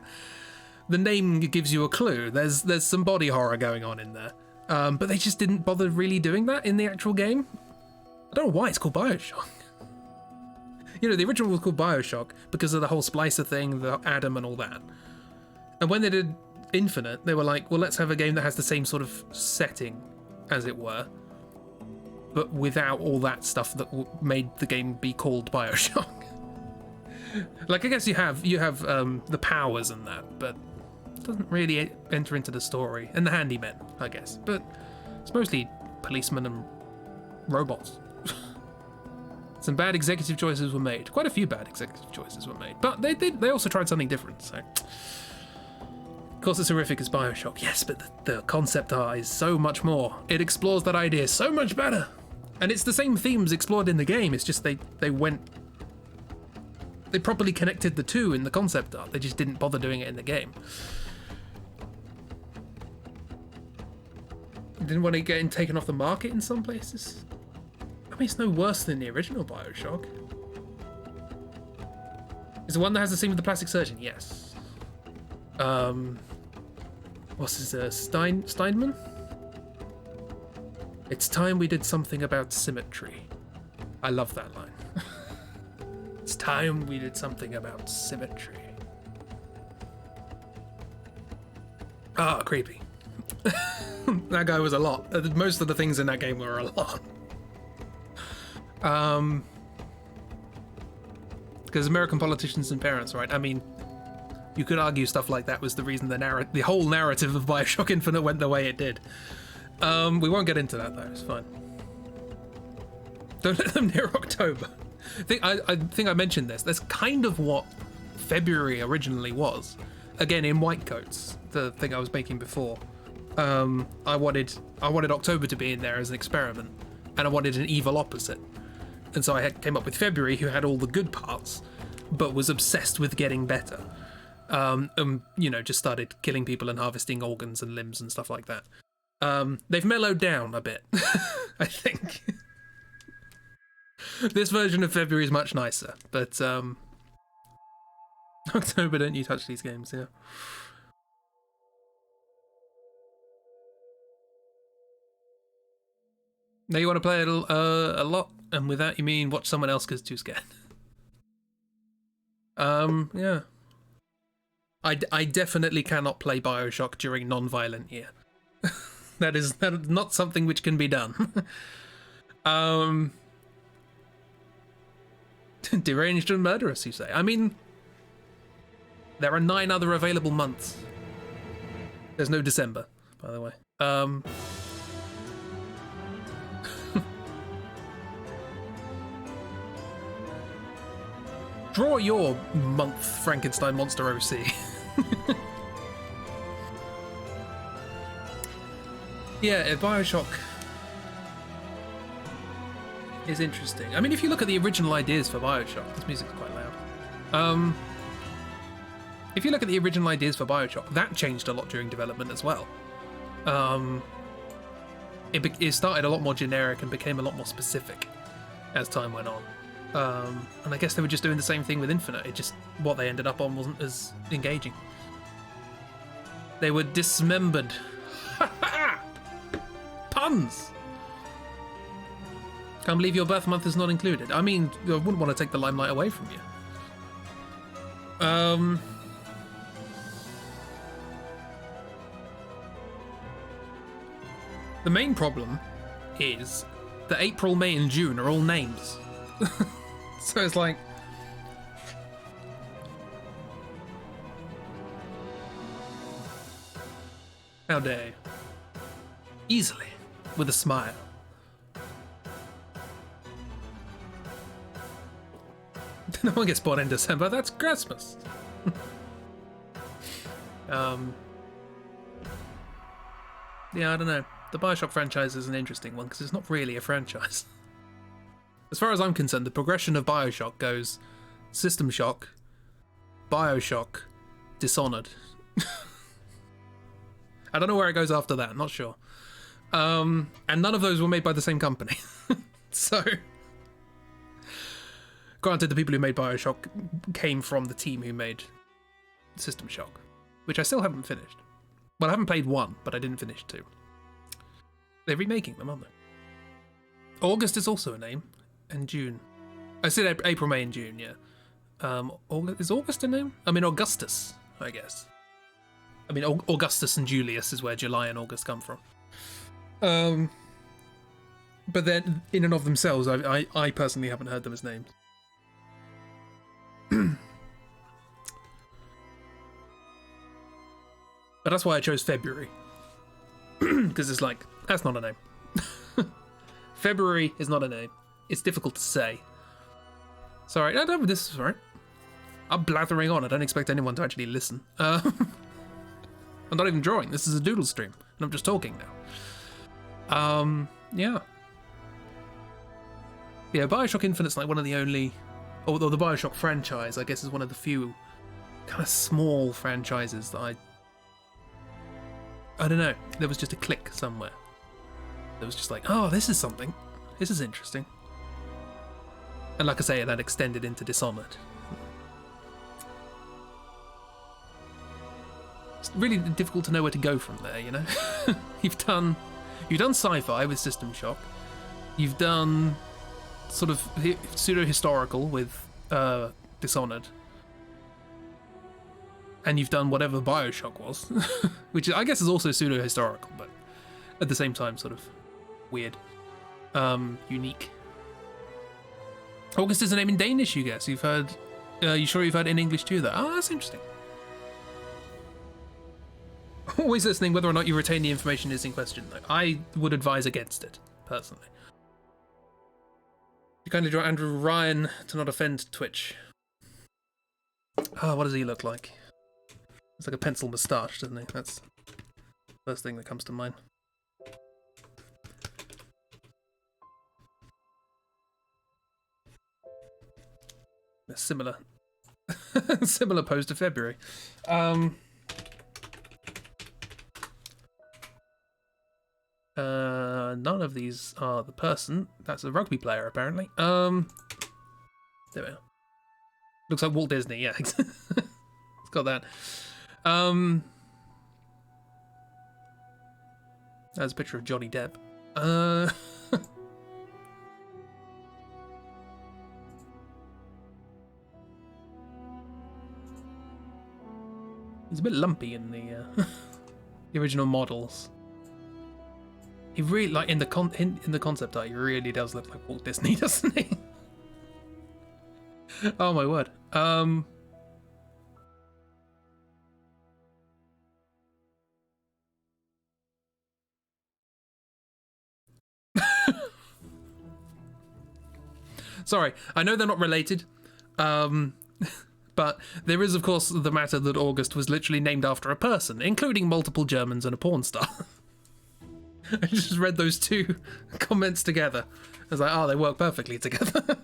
Speaker 1: The name gives you a clue. There's some body horror going on in there. But they just didn't bother really doing that in the actual game. I don't know why it's called Bioshock. You know, the original was called Bioshock because of the whole splicer thing, the Adam and all that. And when they did Infinite, they were like, well, let's have a game that has the same sort of setting, as it were, but without all that stuff that made the game be called Bioshock. Like, I guess you have the powers and that, but it doesn't really enter into the story. And the handymen, I guess. But it's mostly policemen and robots. Some bad executive choices were made. Quite a few bad executive choices were made. But they also tried something different, so... Of course, it's horrific as Bioshock. Yes, but the concept art is so much more. It explores that idea so much better. And it's the same themes explored in the game. It's just they properly connected the two in the concept art. They just didn't bother doing it in the game. Didn't want to get taken off the market in some places. I mean, it's no worse than the original Bioshock. Is the one that has the scene with the plastic surgeon? Yes. What's his, Steinman? It's time we did something about symmetry. I love that line. It's time we did something about symmetry. Ah, creepy. That guy was a lot. Most of the things in that game were a lot. Because American politicians and parents, right? I mean, you could argue stuff like that was the reason the whole narrative of Bioshock Infinite went the way it did. We won't get into that though, it's fine. Don't let them near October. I think I mentioned this. That's kind of what February originally was. Again, in white coats, the thing I was making before. I wanted October to be in there as an experiment, and I wanted an evil opposite. And so I came up with February, who had all the good parts, but was obsessed with getting better. You know, just started killing people and harvesting organs and limbs and stuff like that. They've mellowed down a bit, I think. This version of February is much nicer, but October, don't you touch these games, yeah. Now you want to play it a lot, and with that you mean watch someone else because too scared. Yeah. I definitely cannot play Bioshock during non-violent year. That is not something which can be done. Deranged and murderous, you say? I mean, there are 9 other available months. There's no December, by the way. Draw your month Frankenstein Monster OC. Yeah, Bioshock is interesting. I mean, if you look at the original ideas for Bioshock, this music's quite loud. If you look at the original ideas for Bioshock, that changed a lot during development as well. It started a lot more generic and became a lot more specific as time went on. And I guess they were just doing the same thing with Infinite. It just, what they ended up on wasn't as engaging. They were dismembered. Puns! Can't believe your birth month is not included. I mean, I wouldn't want to take the limelight away from you. The main problem is that April, May, and June are all names. So it's like... How dare you? Easily, with a smile. No one gets born in December, that's Christmas. Yeah, I don't know. The Bioshock franchise is an interesting one because it's not really a franchise. As far as I'm concerned, the progression of Bioshock goes System Shock, Bioshock, Dishonored. I don't know where it goes after that, not sure. And none of those were made by the same company. So, granted, the people who made Bioshock came from the team who made System Shock, which I still haven't finished. Well, I haven't played 1, but I didn't finish 2. They're remaking them, aren't they? August is also a name, and June. I said April, May, and June, yeah. Is August a name? I mean, Augustus, I guess. I mean, Augustus and Julius is where July and August come from. But then, in and of themselves, I personally haven't heard them as names. But that's why I chose February. Because it's like, that's not a name. February is not a name. It's difficult to say. Sorry, no, this is alright. I'm blathering on. I don't expect anyone to actually listen. I'm not even drawing. This is a doodle stream. And I'm just talking now. Yeah. Yeah, Bioshock Infinite's like one of the only... Although the Bioshock franchise, I guess, is one of the few kind of small franchises that I don't know. There was just a click somewhere. It was just like, oh, this is something. This is interesting. And like I say, that extended into Dishonored. It's really difficult to know where to go from there, you know? You've done sci-fi with System Shock. You've done sort of pseudo-historical with Dishonored. And you've done whatever Bioshock was, which I guess is also pseudo-historical, but at the same time sort of weird, unique. August is a name in Danish, you guess. You've heard, you sure you've heard in English too, though? Oh, that's interesting. Always listening whether or not you retain the information is in question, though. I would advise against it, personally. You kindly draw Andrew Ryan to not offend Twitch. Oh, what does he look like? It's like a pencil moustache, doesn't he? That's the first thing that comes to mind. A similar pose to February. None of these are the person. That's a rugby player, apparently. There we are. Looks like Walt Disney, yeah. It's got that. There's a picture of Johnny Depp. He's a bit lumpy in the original models. He really, like in the concept art, he really does look like Walt Disney, doesn't he? Oh my word. Sorry, I know they're not related. But there is, of course, the matter that August was literally named after a person, including multiple Germans and a porn star. I just read those two comments together. I was like, oh, they work perfectly together.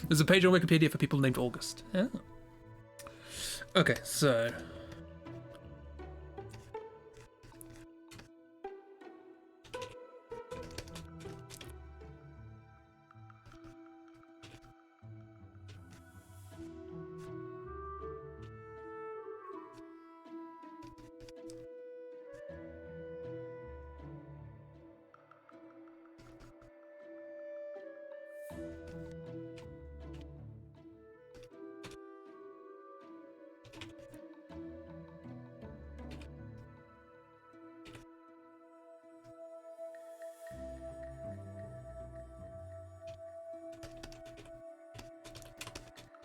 Speaker 1: There's a page on Wikipedia for people named August. Oh. Okay, so...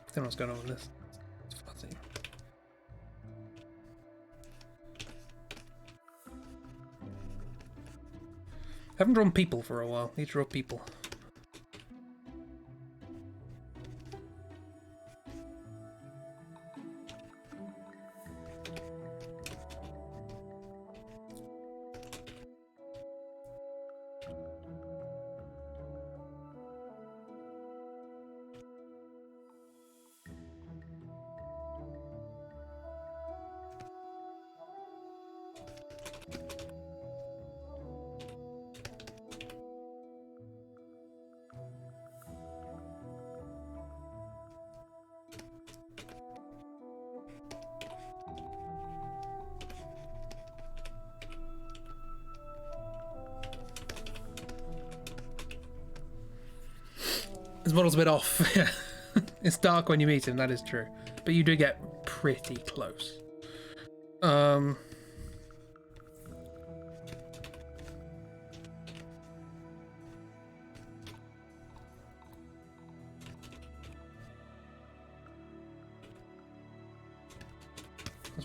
Speaker 1: I don't know what's going on with this. It's fuzzy. Haven't drawn people for a while. Need to draw people. His model's a bit off. Yeah, it's dark when you meet him, that is true. But you do get pretty close. What's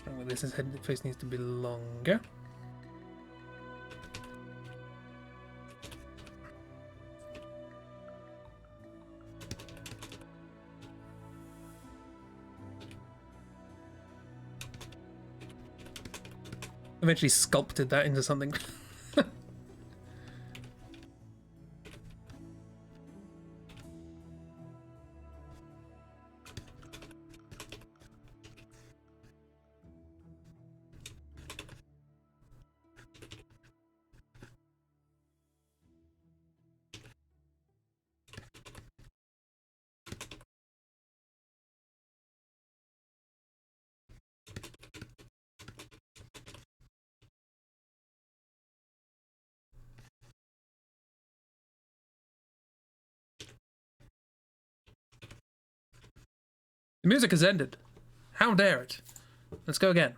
Speaker 1: wrong with this? His head face needs to be longer. Eventually sculpted that into something. The music has ended. How dare it? Let's go again.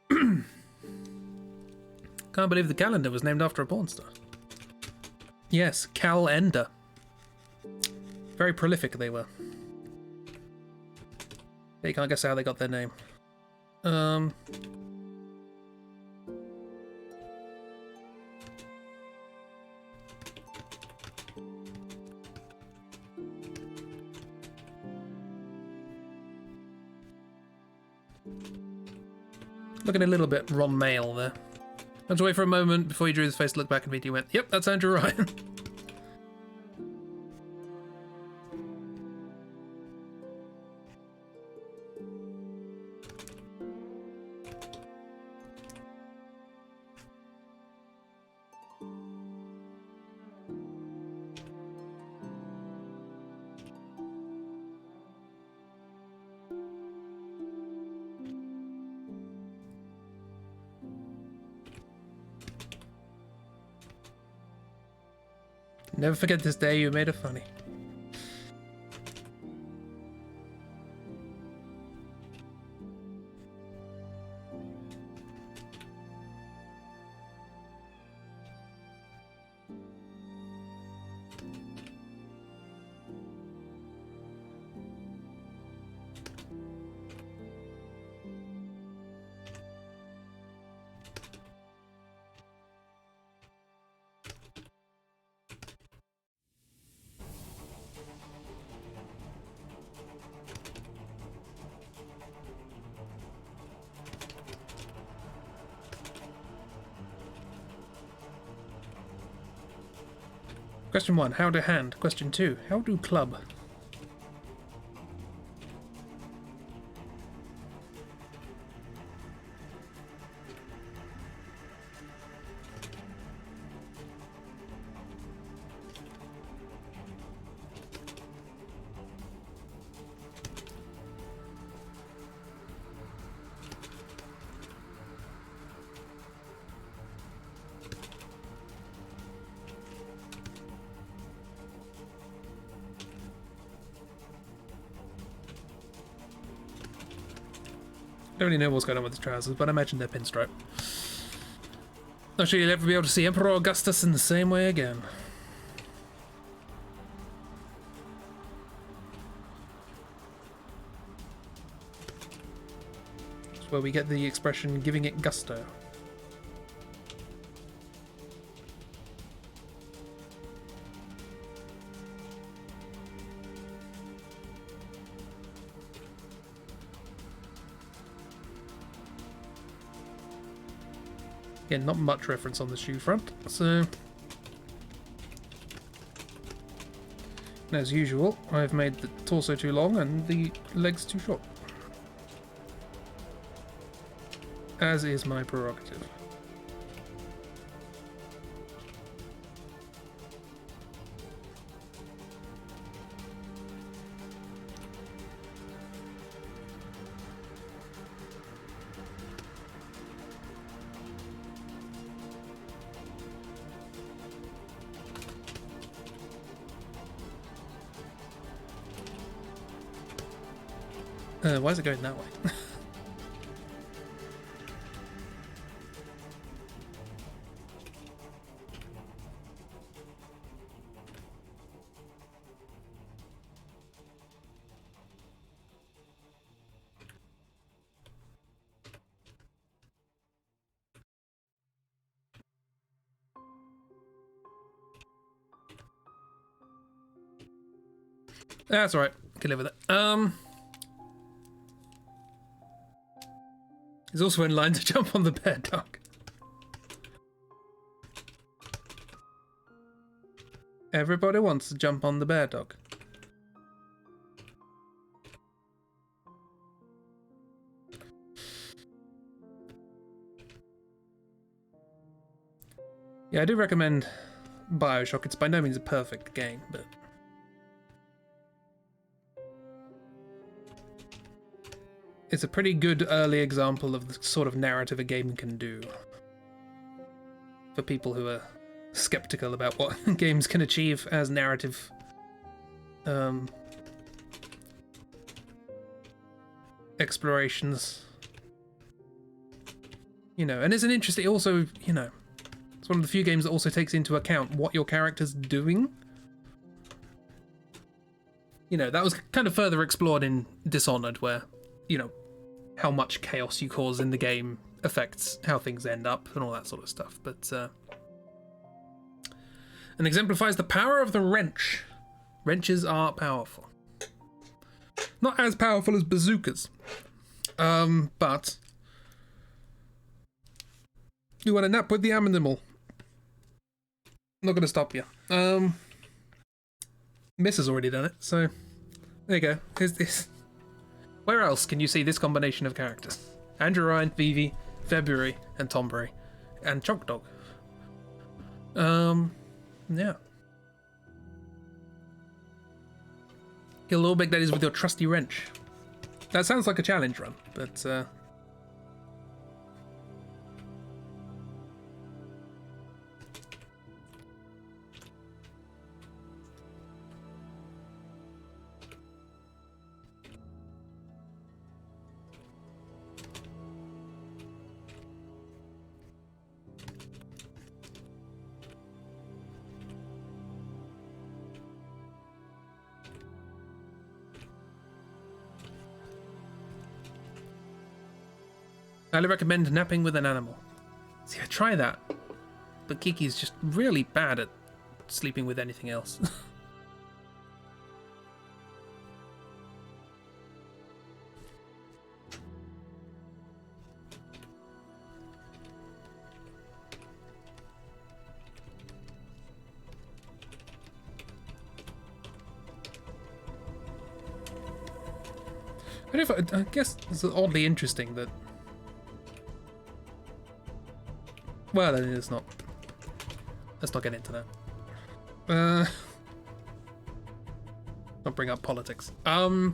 Speaker 1: Can't believe the calendar was named after a porn star. Yes, Cal-ender. Very prolific they were. You can't guess how they got their name. Looking a little bit Ron Mail there. Had to wait for a moment before you drew his face, looked back at me, and you went, yep, that's Andrew Ryan. Never forget this day you made it funny. Question 1, how to hand? Question 2, how to club? I don't really know what's going on with his trousers, but I imagine they're pinstripe. Not sure you'll ever be able to see Emperor Augustus in the same way again. That's where we get the expression giving it gusto. Again, not much reference on the shoe front, so... As usual, I've made the torso too long and the legs too short. As is my prerogative. Why is it going that way? That's alright. Can live with it. He's also in line to jump on the bear dog. Everybody wants to jump on the bear dog. Yeah, I do recommend BioShock. It's by no means a perfect game, but... it's a pretty good early example of the sort of narrative a game can do. For people who are skeptical about what games can achieve as narrative explorations. You know, and it's an interesting, also, you know, it's one of the few games that also takes into account what your character's doing. You know, that was kind of further explored in Dishonored, where, you know, how much chaos you cause in the game affects how things end up and all that sort of stuff. But and exemplifies the power of the wrench. Wrenches are powerful. Not as powerful as bazookas, but you want to nap with the animal. Not going to stop you. Miss has already done it, so there you go. Here's this. Where else can you see this combination of characters? Andrew Ryan, Vivi, February, and Tombury, and Chunk Dog. Yeah. Kill all big daddies with your trusty wrench. That sounds like a challenge run, but I highly recommend napping with an animal. See, I try that, but Kiki's just really bad at sleeping with anything else. I guess it's oddly interesting that... Well, then it's not. Let's not get into that. Not bring up politics. You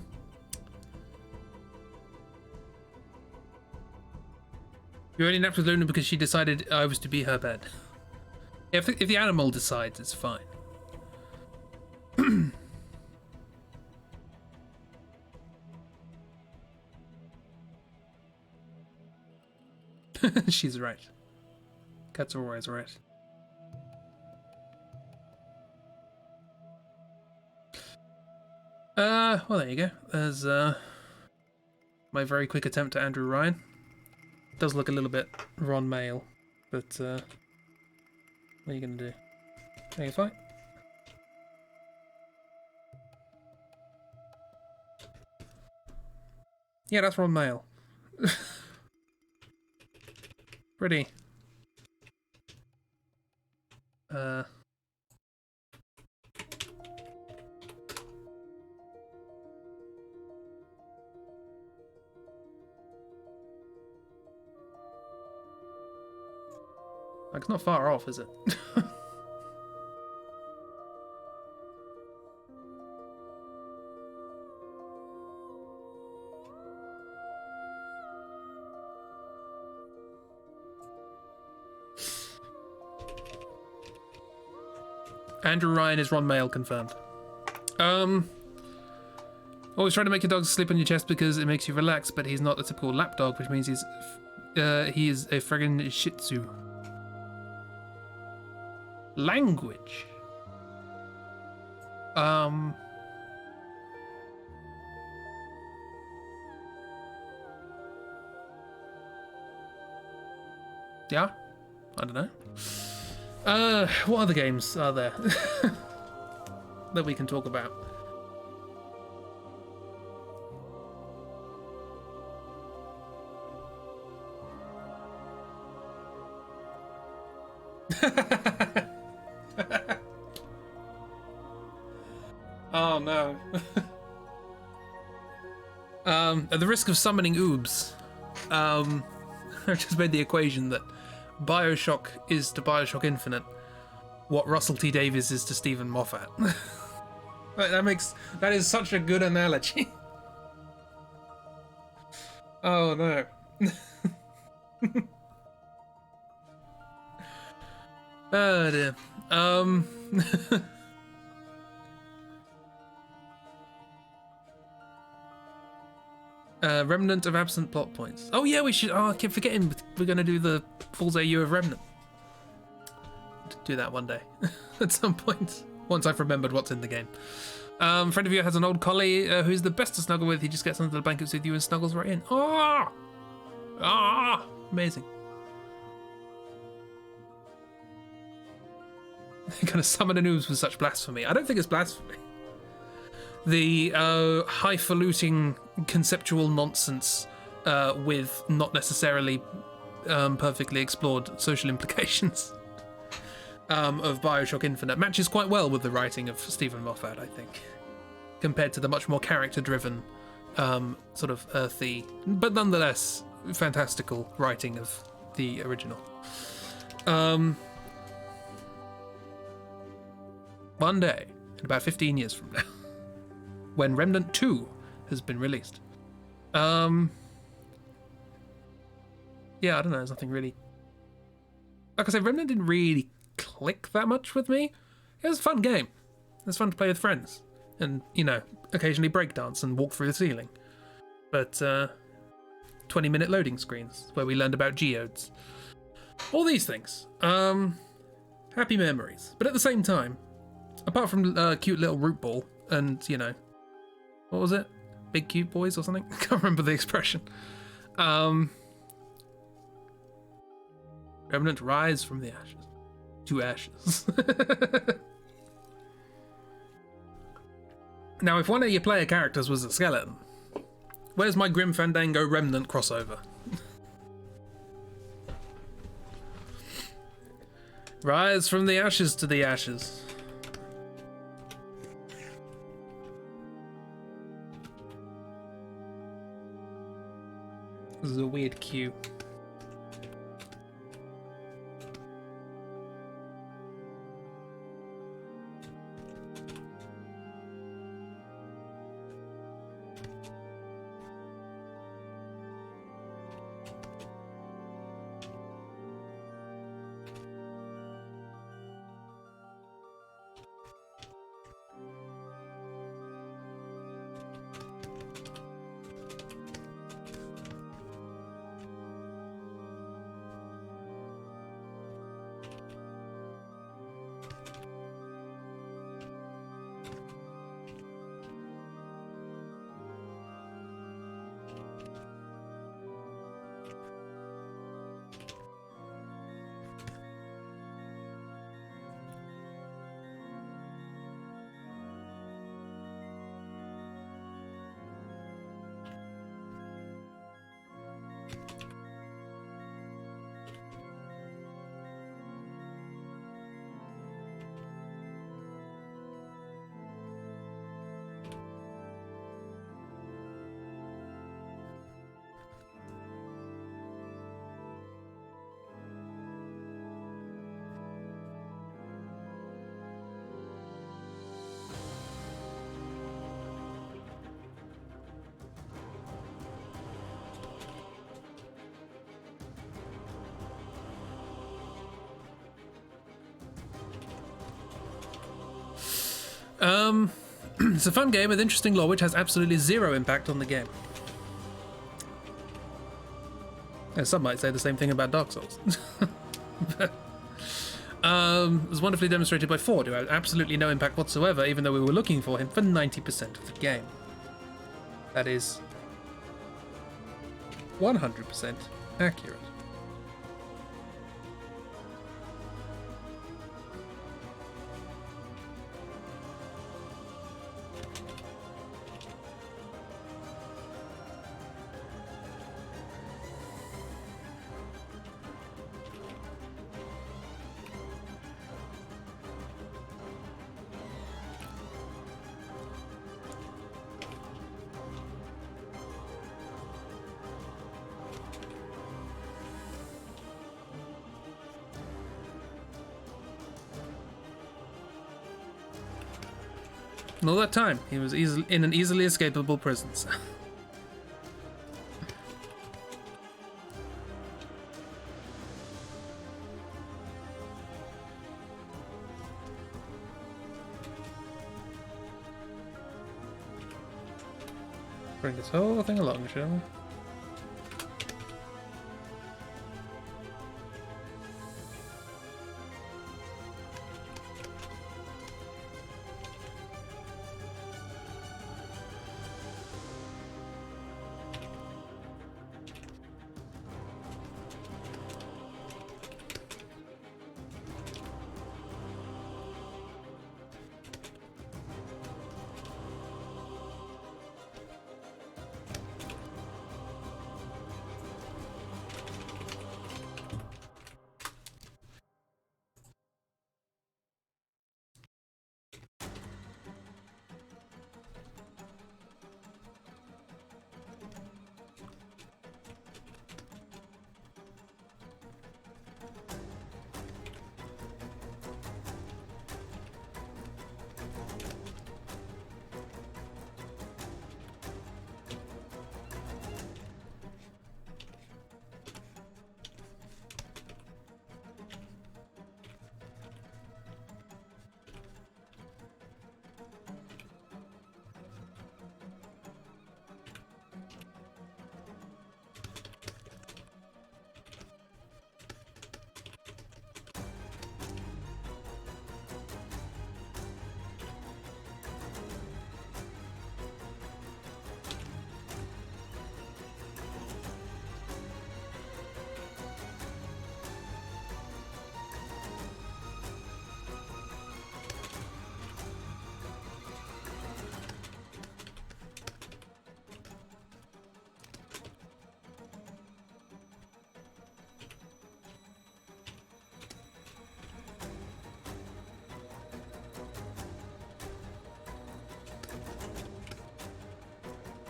Speaker 1: only napped with Luna because she decided I was to be her bed. If the animal decides, it's fine. She's right. Cats are always right. Well, there you go. There's my very quick attempt at Andrew Ryan. Does look a little bit Ron Mail, but what are you gonna do? Are you fine? Yeah, that's Ron Mail. Pretty. Like, it's not far off, is it? Andrew Ryan is Ron Mail confirmed. Always try to make your dog sleep on your chest because it makes you relax, but he's not a typical lap dog, which means he is a friggin' Shih Tzu. Language. Yeah? I don't know. What other games are there that we can talk about? Oh no. At the risk of summoning oobs, I've just made the equation that Bioshock is to Bioshock Infinite what Russell T Davies is to Stephen Moffat. That is such a good analogy. Oh no. Oh dear. Remnant of absent plot points. Oh yeah, we should. Oh, I keep forgetting. We're gonna do the Fool's AU of Remnant. Do that one day, at some point. Once I've remembered what's in the game. Friend of you has an old collie who's the best to snuggle with. He just gets under the blankets with you and snuggles right in. Ah, amazing. Kind of summon an ooze with such blasphemy. I don't think it's blasphemy. The highfalutin conceptual nonsense with not necessarily perfectly explored social implications of Bioshock Infinite matches quite well with the writing of Stephen Moffat, I think, compared to the much more character-driven, sort of earthy, but nonetheless fantastical writing of the original. One day, in about 15 years from now, when Remnant 2 has been released. Yeah, I don't know, there's nothing really... Like I said, Remnant didn't really click that much with me. It was a fun game. It was fun to play with friends. And, you know, occasionally breakdance and walk through the ceiling. But, 20-minute loading screens, where we learned about geodes. All these things. Happy memories. But at the same time, apart from cute little root ball and, you know, what was it? Big cute boys or something? I can't remember the expression. Remnant rise from the ashes. To ashes. Now, if one of your player characters was a skeleton, where's my Grim Fandango Remnant crossover? Rise from the ashes to the ashes. This is a weird queue. It's a fun game with interesting lore which has absolutely zero impact on the game. And some might say the same thing about Dark Souls. It was wonderfully demonstrated by Ford, who had absolutely no impact whatsoever, even though we were looking for him for 90% of the game. That is 100% accurate. And all that time, he was in an easily escapable prison cell. Bring this whole thing along, shall we?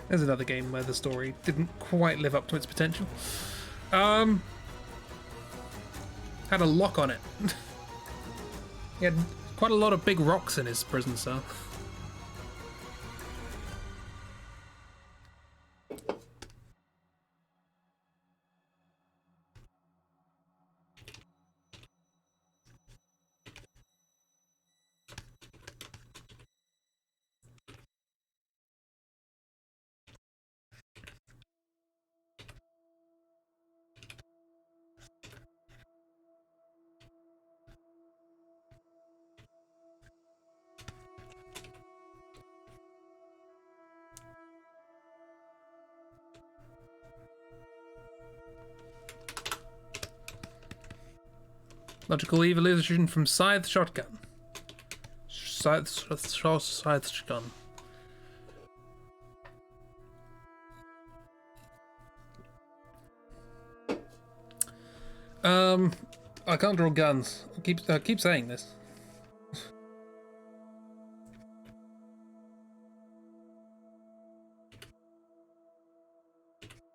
Speaker 1: There's another game where the story didn't quite live up to its potential. Had a lock on it. He had quite a lot of big rocks in his prison cell. Logical evolution from scythe shotgun. Scythe shotgun. I can't draw guns. I keep saying this.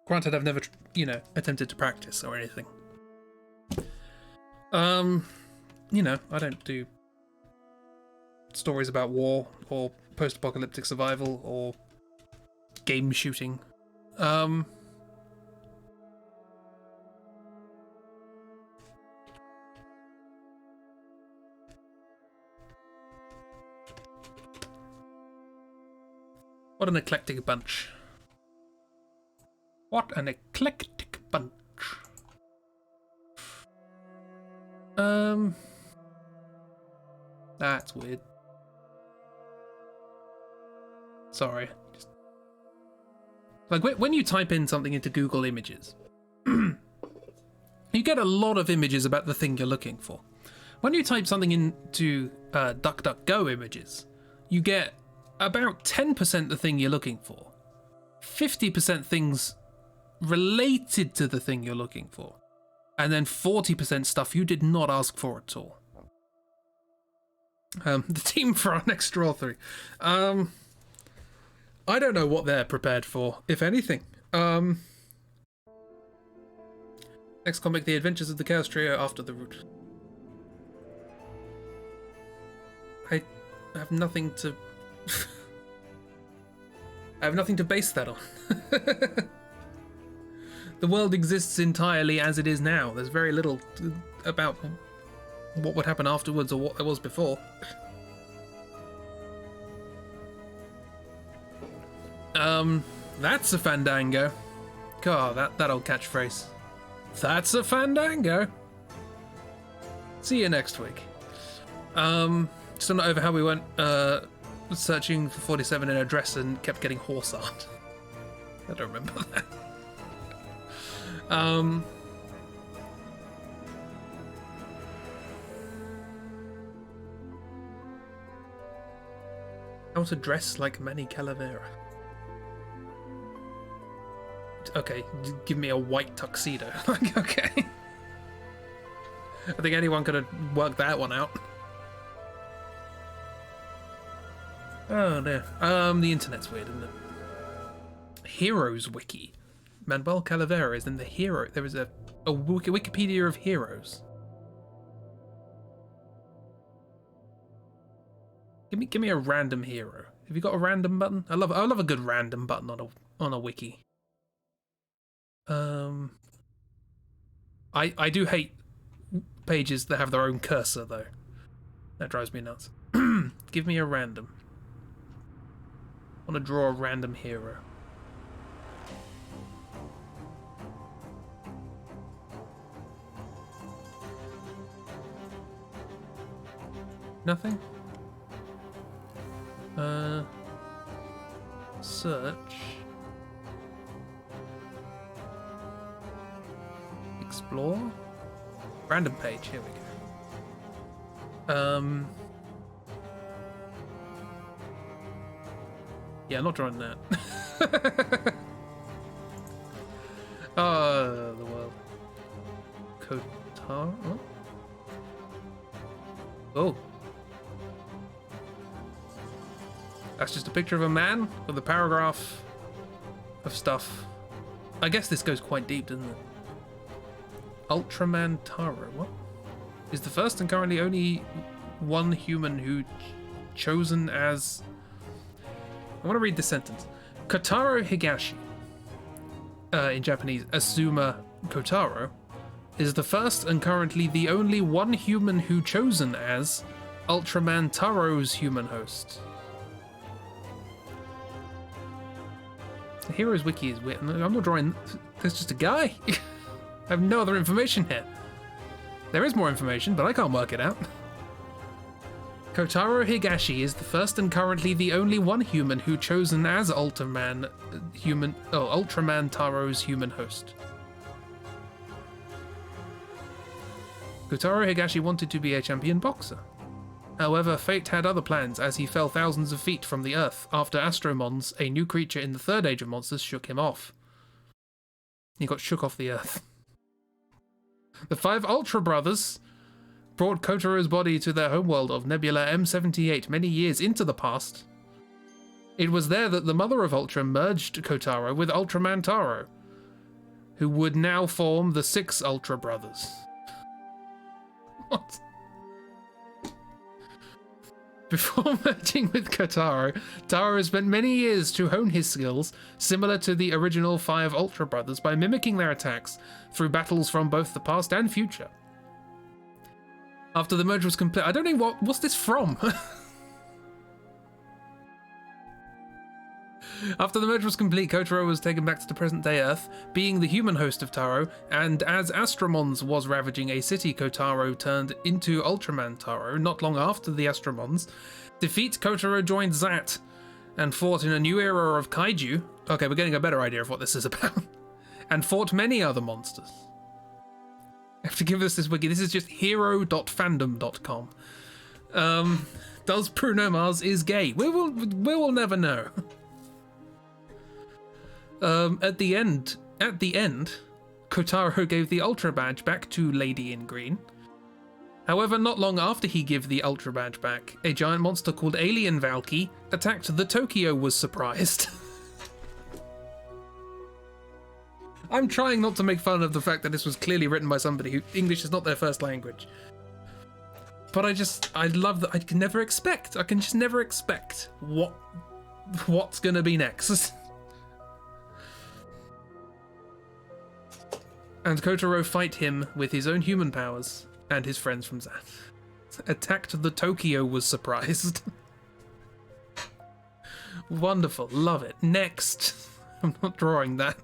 Speaker 1: Granted, I've never, attempted to practice or anything. I don't do stories about war or post-apocalyptic survival or game shooting. What an eclectic bunch. What an eclectic bunch. That's weird. Sorry. Like, when you type in something into Google Images, you get a lot of images about the thing you're looking for. When you type something into DuckDuckGo Images, you get about 10% the thing you're looking for, 50% things related to the thing you're looking for, and then 40% stuff you did not ask for at all. The team for our next draw through. I don't know what they're prepared for, if anything. Next comic, The Adventures of the Chaos Trio After the Root. I have nothing to... I have nothing to base that on. The world exists entirely as it is now. There's very little about what would happen afterwards or what there was before. That's a fandango. God, that old catchphrase. That's a fandango. See you next week. Still not over how we went searching for 47 in a dress and kept getting horse art. I don't remember that. How to dress like Manny Calavera. Okay, give me a white tuxedo. Like, okay. I think anyone could have worked that one out. Oh no. The internet's weird, isn't it? Heroes wiki. Manuel Calavera is in the hero. There is a Wikipedia of heroes. Give me a random hero. Have you got a random button? I love a good random button on a wiki. I do hate pages that have their own cursor though. That drives me nuts. Give me a random. I want to draw a random hero. Nothing? Search. Explore. Random page, here we go. Yeah, I'm not drawing that. The world. Kotar? What? Oh. That's just a picture of a man with a paragraph of stuff. I guess this goes quite deep, doesn't it? Ultraman Taro, what? Is the first and currently only one human who chosen as... I want to read this sentence. Kotaro Higashi, in Japanese, Asuma Kotaro, is the first and currently the only one human who chosen as Ultraman Taro's human host. The hero's wiki is weird. I'm not drawing... There's just a guy. I have no other information here. There is more information, but I can't work it out. Kotaro Higashi is the first and currently the only one human who chosen as Ultraman Taro's human host. Kotaro Higashi wanted to be a champion boxer. However, fate had other plans as he fell thousands of feet from the earth after Astromons, a new creature in the third age of monsters, shook him off. He got shook off the earth. The 5 Ultra Brothers brought Kotaro's body to their homeworld of Nebula M78 many years into the past. It was there that the mother of Ultra merged Kotaro with Ultraman Taro, who would now form the 6 Ultra Brothers. What? Before merging with Kotaro, Taro spent many years to hone his skills, similar to the original 5 Ultra Brothers, by mimicking their attacks through battles from both the past and future. After the merge was complete... I don't know what's this from? After the merge was complete, Kotaro was taken back to the present-day Earth, being the human host of Taro, and as Astromons was ravaging a city, Kotaro turned into Ultraman Taro. Not long after the Astromons defeat, Kotaro joined Zat and fought in a new era of kaiju. Okay, we're getting a better idea of what this is about. And fought many other monsters. I have to give us this wiki. This is just hero.fandom.com. Does Bruno Mars is gay? We will never know. At the end, Kotaro gave the Ultra Badge back to Lady in Green. However, not long after he gave the Ultra Badge back, a giant monster called Alien Valky attacked the Tokyo was surprised. I'm trying not to make fun of the fact that this was clearly written by somebody who English is not their first language. But I love that I can just never expect what's gonna be next. And Kotaro fight him with his own human powers and his friends from Zat. Attacked the Tokyo was surprised. Wonderful, love it. Next. I'm not drawing that.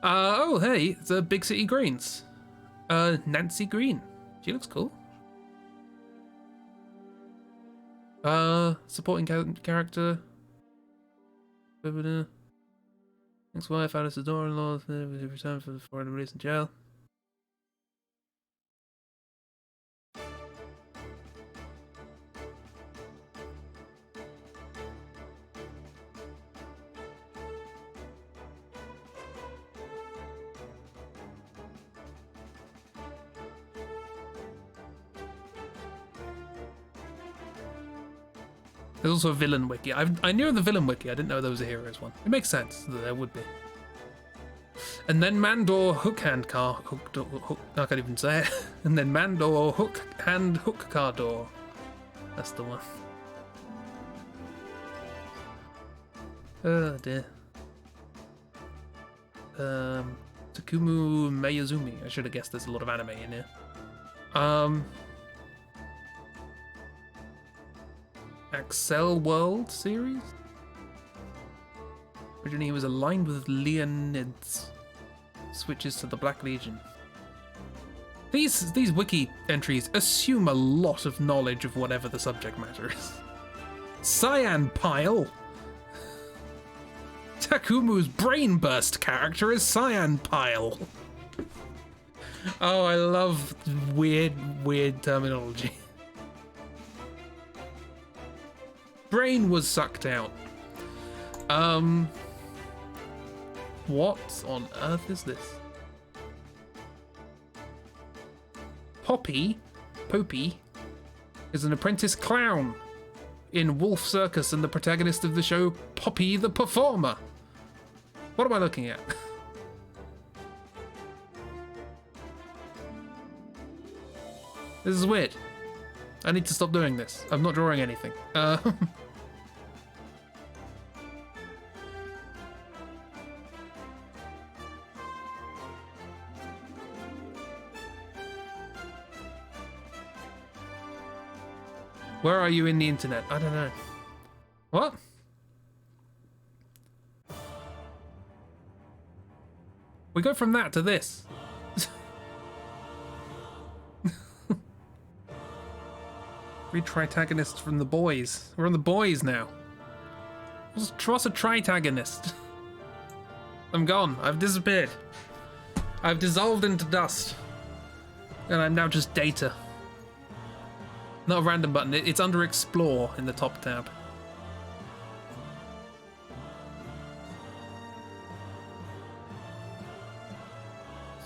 Speaker 1: Oh hey, the Big City Greens. Nancy Green. She looks cool. Supporting character. Ex-wife, Alice's daughter-in-law, returned for the foreign release in jail. There's also a villain wiki. I knew the villain wiki, I didn't know there was a heroes one. It makes sense that there would be. And then Mandor Hookhand Car... I can't even say it. And then Mandor Hookhand Hook Car Door. That's the one. Oh dear. Takumu Mayuzumi. I should have guessed there's a lot of anime in here. Axel World series? Originally he was aligned with Leonids. Switches to the Black Legion. These wiki entries assume a lot of knowledge of whatever the subject matter is. Cyan Pile! Takumu's brain burst character is Cyan Pile. Oh, I love weird terminology. Brain was sucked out. What on earth is this? Poppy is an apprentice clown in Wolf Circus and the protagonist of the show, Poppy the Performer. What am I looking at? This is weird. I need to stop doing this. I'm not drawing anything. Where are you in the internet? I don't know. What? We go from that to this. Three tritagonists from the boys. We're on the boys now. What's a tritagonist? I'm gone. I've disappeared. I've dissolved into dust. And I'm now just data. Not a random button. It's under Explore in the top tab.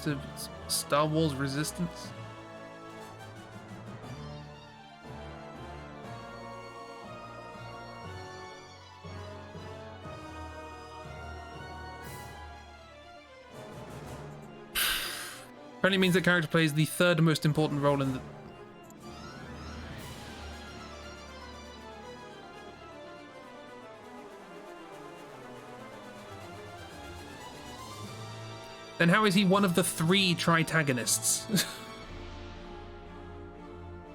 Speaker 1: So, Star Wars Resistance? Apparently means the character plays the third most important role in the... Then how is he one of the three tritagonists?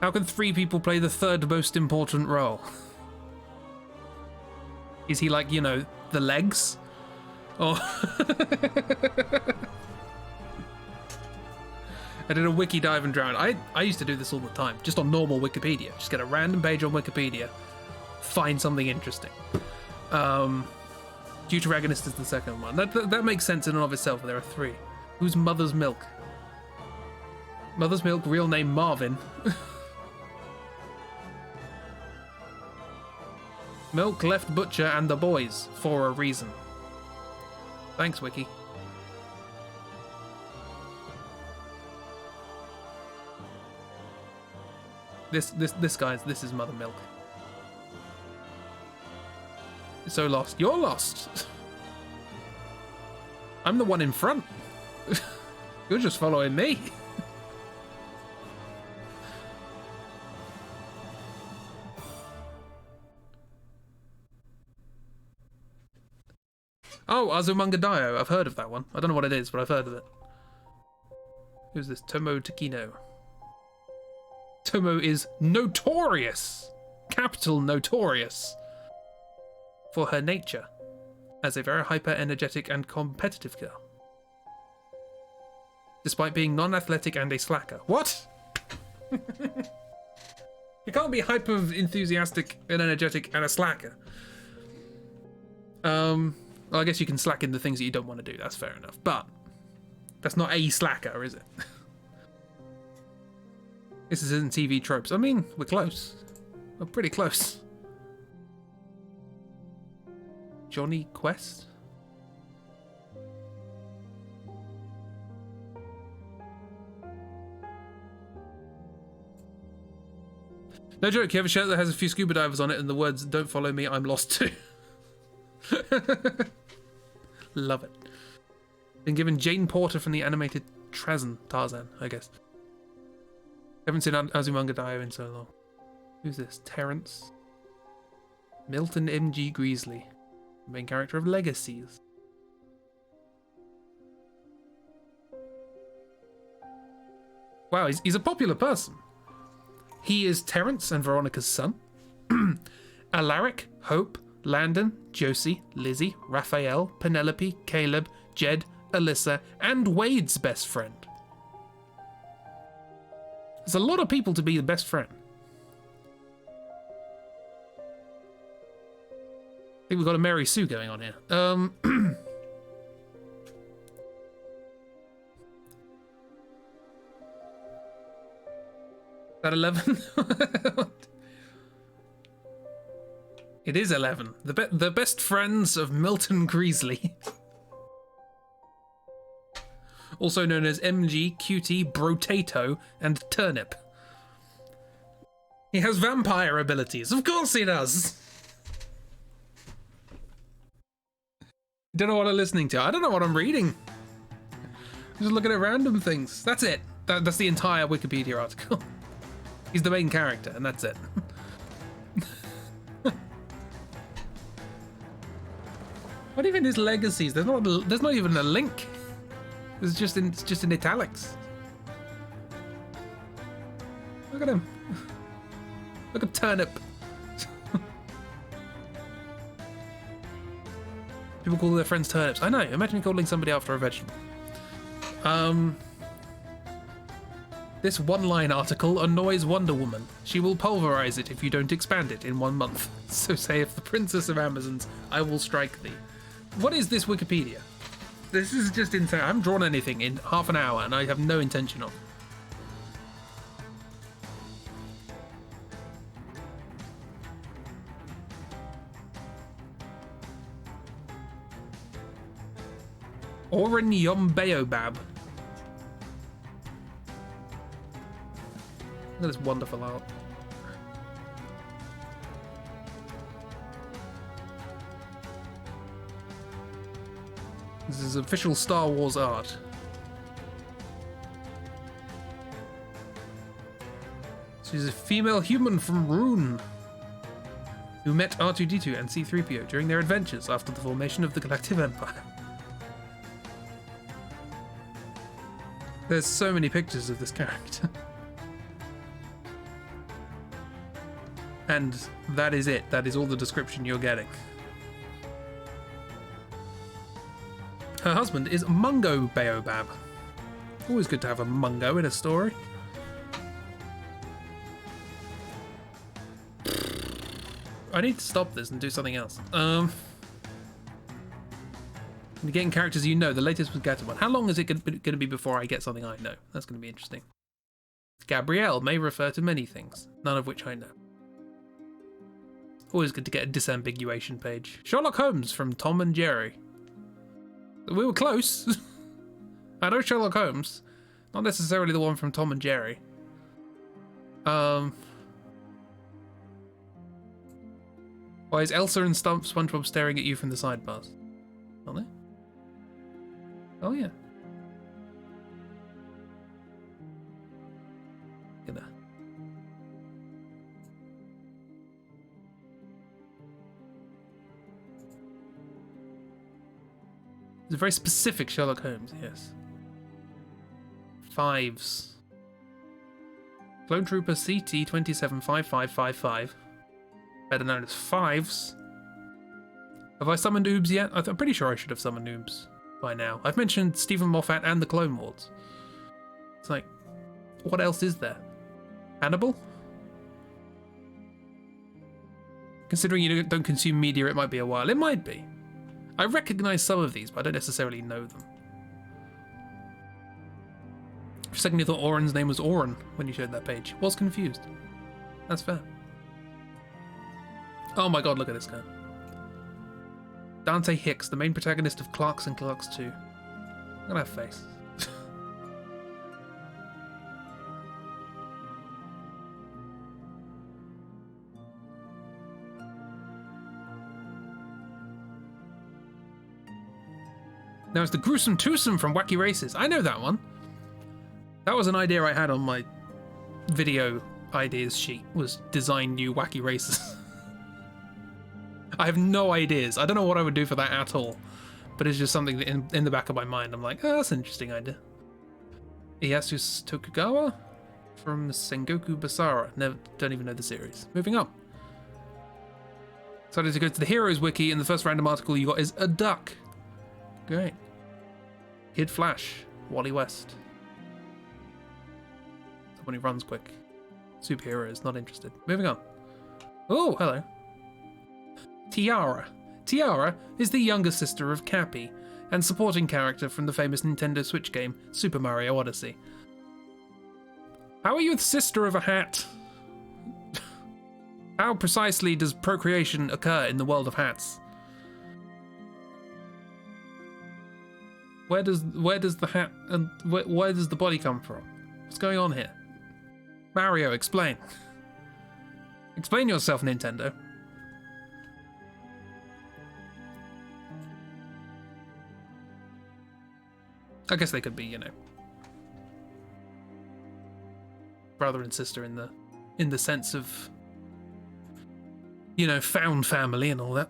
Speaker 1: How can three people play the third most important role? Is he like, you know, the legs? Or... I did a wiki dive and drown. I used to do this all the time, just on normal Wikipedia. Just get a random page on Wikipedia, find something interesting. Deuteragonist is the second one. That makes sense in and of itself. There are three. Who's Mother's Milk? Mother's Milk, real name Marvin. Milk left Butcher and the boys for a reason. Thanks, Wiki. This is Mother Milk. So lost. You're lost. I'm the one in front. You're just following me. Oh, Azumanga Daioh. I've heard of that one. I don't know what it is, but I've heard of it. Who's this? Tomo Takino. Tomo is notorious. Capital notorious. For her nature as a very hyper-energetic and competitive girl. Despite being non-athletic and a slacker. What? You can't be hyper-enthusiastic and energetic and a slacker. Well, I guess you can slack in the things that you don't want to do. That's fair enough. But that's not a slacker, is it? This isn't TV tropes. I mean, we're close. We're pretty close. Johnny Quest? No joke, you have a shirt that has a few scuba divers on it and the words, "Don't follow me, I'm lost too." Love it. Been given Jane Porter from the animated Tarzan, I guess. Haven't seen Azumanga Daioh in so long. Who's this? Terrence? Milton M.G. Greasley. Main character of Legacies. Wow, he's a popular person. He is Terrence and Veronica's son. Alaric, Hope, Landon, Josie, Lizzie, Raphael, Penelope, Caleb, Jed, Alyssa, and Wade's best friend. There's a lot of people to be the best friend. I think we've got a Mary Sue going on here. That 11? It is 11. The best friends of Milton Greasley. Also known as MG, Cutie, Brotato, and Turnip. He has vampire abilities. Of course he does. Don't know what I'm listening to. I don't know what I'm reading. I'm just looking at random things. That's it. That's the entire Wikipedia article. He's the main character, and that's it. What even is legacies? There's not even a link. It's just in italics. Look at him. Look at Turnip. People call their friends turnips. I know. Imagine calling somebody after a vegetable. This one-line article annoys Wonder Woman. She will pulverize it if you don't expand it in 1 month. So saith the Princess of Amazons, I will strike thee. What is this Wikipedia? This is just insane. I haven't drawn anything in half an hour, and I have no intention of. Oren Yombeobab. Look at this wonderful art. This is official Star Wars art. She's a female human from Rune who met R2-D2 and C-3PO during their adventures after the formation of the Galactic Empire. There's so many pictures of this character. And that is it. That is all the description you're getting. Her husband is Mungo Baobab. Always good to have a Mungo in a story. I need to stop this and do something else. You're getting characters you know. The latest was Gatomon. How long is it going to be before I get something I know? That's going to be interesting. Gabrielle may refer to many things, none of which I know. Always good to get a disambiguation page. Sherlock Holmes from Tom and Jerry. We were close. I know Sherlock Holmes. Not necessarily the one from Tom and Jerry. Why is Elsa and SpongeBob staring at you from the sidebars? Are they? Oh yeah. Look at that. It's a very specific Sherlock Holmes, yes. Fives. Clone Trooper CT-275555. Better known as Fives. Have I summoned Oobs yet? I'm pretty sure I should have summoned Oobs by now. I've mentioned Stephen Moffat and the Clone Wars. It's like, what else is there? Hannibal? Considering you don't consume media, it might be a while. It might be. I recognise some of these, but I don't necessarily know them. For a second you thought Oren's name was Oren when you showed that page. Was confused. That's fair. Oh my god, look at this guy. Dante Hicks, the main protagonist of Clerks and Clerks 2. Look at that face. Now it's the Gruesome Twosome from Wacky Races. I know that one. That was an idea I had on my video ideas sheet, was design new Wacky Races. I have no ideas. I don't know what I would do for that at all. But it's just something that in the back of my mind, I'm like, oh, that's an interesting idea. Iyasu Tokugawa from Sengoku Basara. Don't even know the series. Moving on. Decided to go to the Heroes Wiki, and the first random article you got is a duck. Great. Kid Flash. Wally West. Someone who runs quick. Superheroes, not interested. Moving on. Oh, hello. Tiara. Tiara is the younger sister of Cappy, and supporting character from the famous Nintendo Switch game, Super Mario Odyssey. How are you the sister of a hat? How precisely does procreation occur in the world of hats? Where does the hat and where does the body come from? What's going on here? Mario, explain. Explain yourself, Nintendo. I guess they could be, you know, brother and sister in the sense of, you know, found family and all that.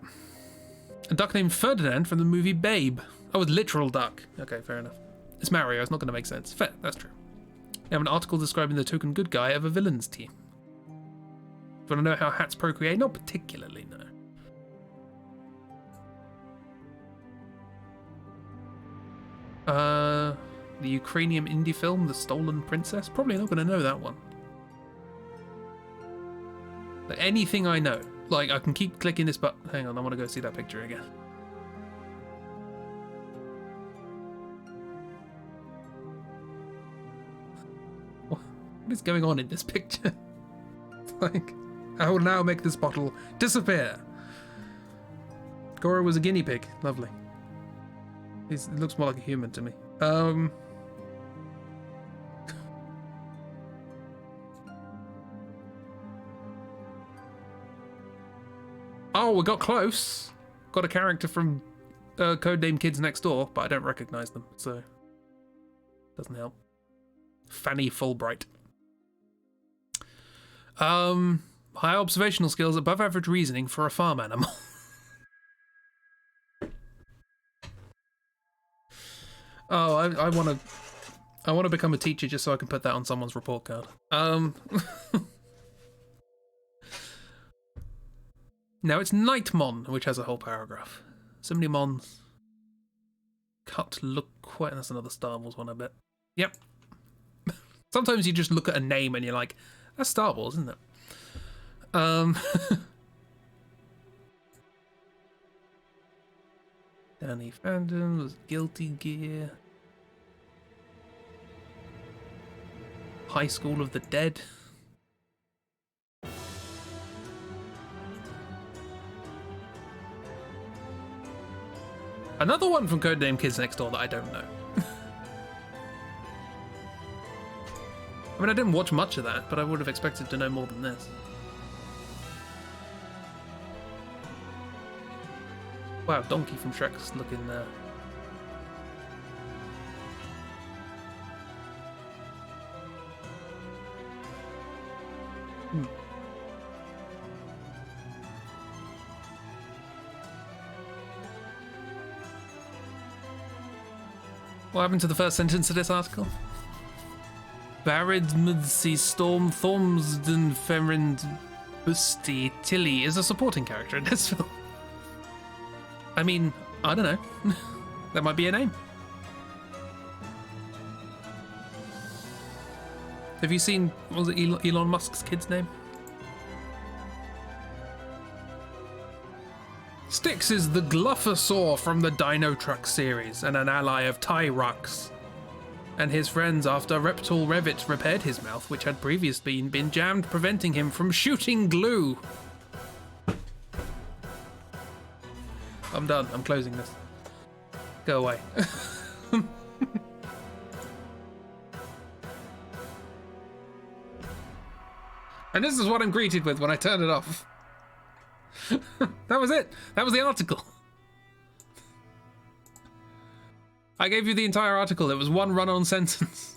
Speaker 1: A duck named Ferdinand from the movie Babe. Oh, a literal duck. Okay, fair enough. It's Mario, it's not going to make sense. Fair, that's true. You have an article describing the token good guy of a villain's team. Do you want to know how hats procreate? Not particularly, no. The Ukrainian indie film, The Stolen Princess? Probably not going to know that one. But anything I know. Like, I can keep clicking this button. Hang on, I want to go see that picture again. What is going on in this picture? Like, I will now make this bottle disappear. Goro was a guinea pig. Lovely. It looks more like a human to me. Oh, we got close. Got a character from Codename Kids Next Door, but I don't recognize them, so doesn't help. Fanny Fulbright. High observational skills, above average reasoning for a farm animal. Oh, I want to become a teacher just so I can put that on someone's report card. Now it's Nightmon, which has a whole paragraph. So many mons. Cut look quite. That's another Star Wars one, I bet. Yep. Sometimes you just look at a name and you're like, that's Star Wars, isn't it? Danny Phantom was Guilty Gear. High School of the Dead. Another one from Codename Kids Next Door that I don't know. I mean, I didn't watch much of that, but I would have expected to know more than this. Wow, Donkey from Shrek's looking there. What happened to the first sentence of this article? Baridmudsi Storm Thormsden Ferend Busty Tilly is a supporting character in this film. I mean, I don't know. That might be a name. Have you seen, what was it, Elon Musk's kid's name? Styx is the Gluffosaur from the Dino Truck series and an ally of Tyrux and his friends after Reptile Revit repaired his mouth, which had previously been jammed, preventing him from shooting glue. I'm done. I'm closing this. Go away. And this is what I'm greeted with when I turn it off. That was it. That was the article. I gave you the entire article. It was one run-on sentence.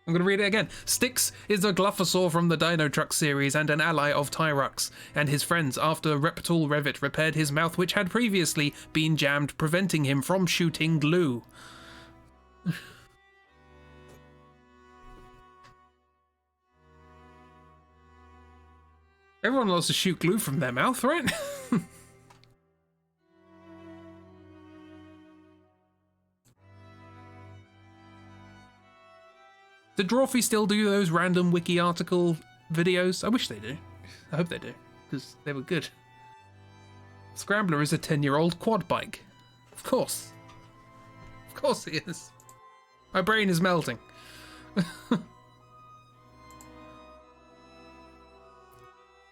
Speaker 1: I'm going to read it again. Styx is a Gluffosaur from the Dino Truck series and an ally of Tyrux and his friends after Reptile Revit repaired his mouth, which had previously been jammed, preventing him from shooting glue. Everyone loves to shoot glue from their mouth, right? Did Drawfee still do those random wiki article videos? I wish they do. I hope they do, because they were good. Scrambler is a 10-year-old quad bike. Of course. Of course he is. My brain is melting.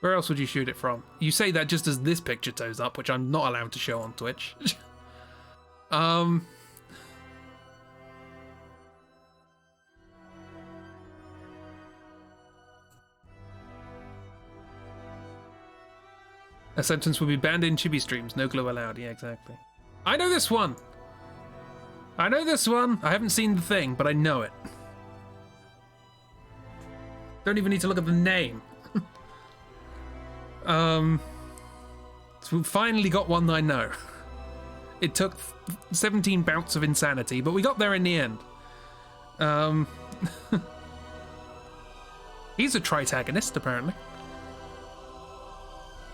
Speaker 1: Where else would you shoot it from? You say that just as this picture toes up, which I'm not allowed to show on Twitch. A sentence will be banned in chibi streams. No glue allowed. Yeah, exactly. I know this one. I know this one. I haven't seen the thing, but I know it. Don't even need to look at the name. So we finally got one that I know. It took 17 bouts of insanity, but we got there in the end. He's a tritagonist, apparently.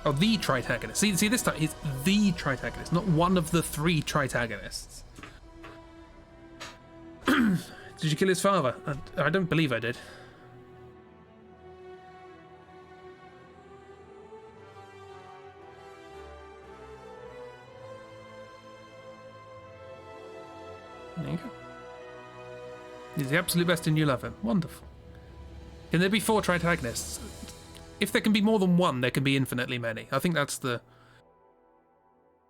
Speaker 1: Oh, the tritagonist. See, this time he's the tritagonist, not one of the 3 tritagonists. Did you kill his father? I don't believe I did. There you go. He's the absolute best and you love him. Wonderful. Can there be 4 tritagonists? If there can be more than one, there can be infinitely many. I think that's the...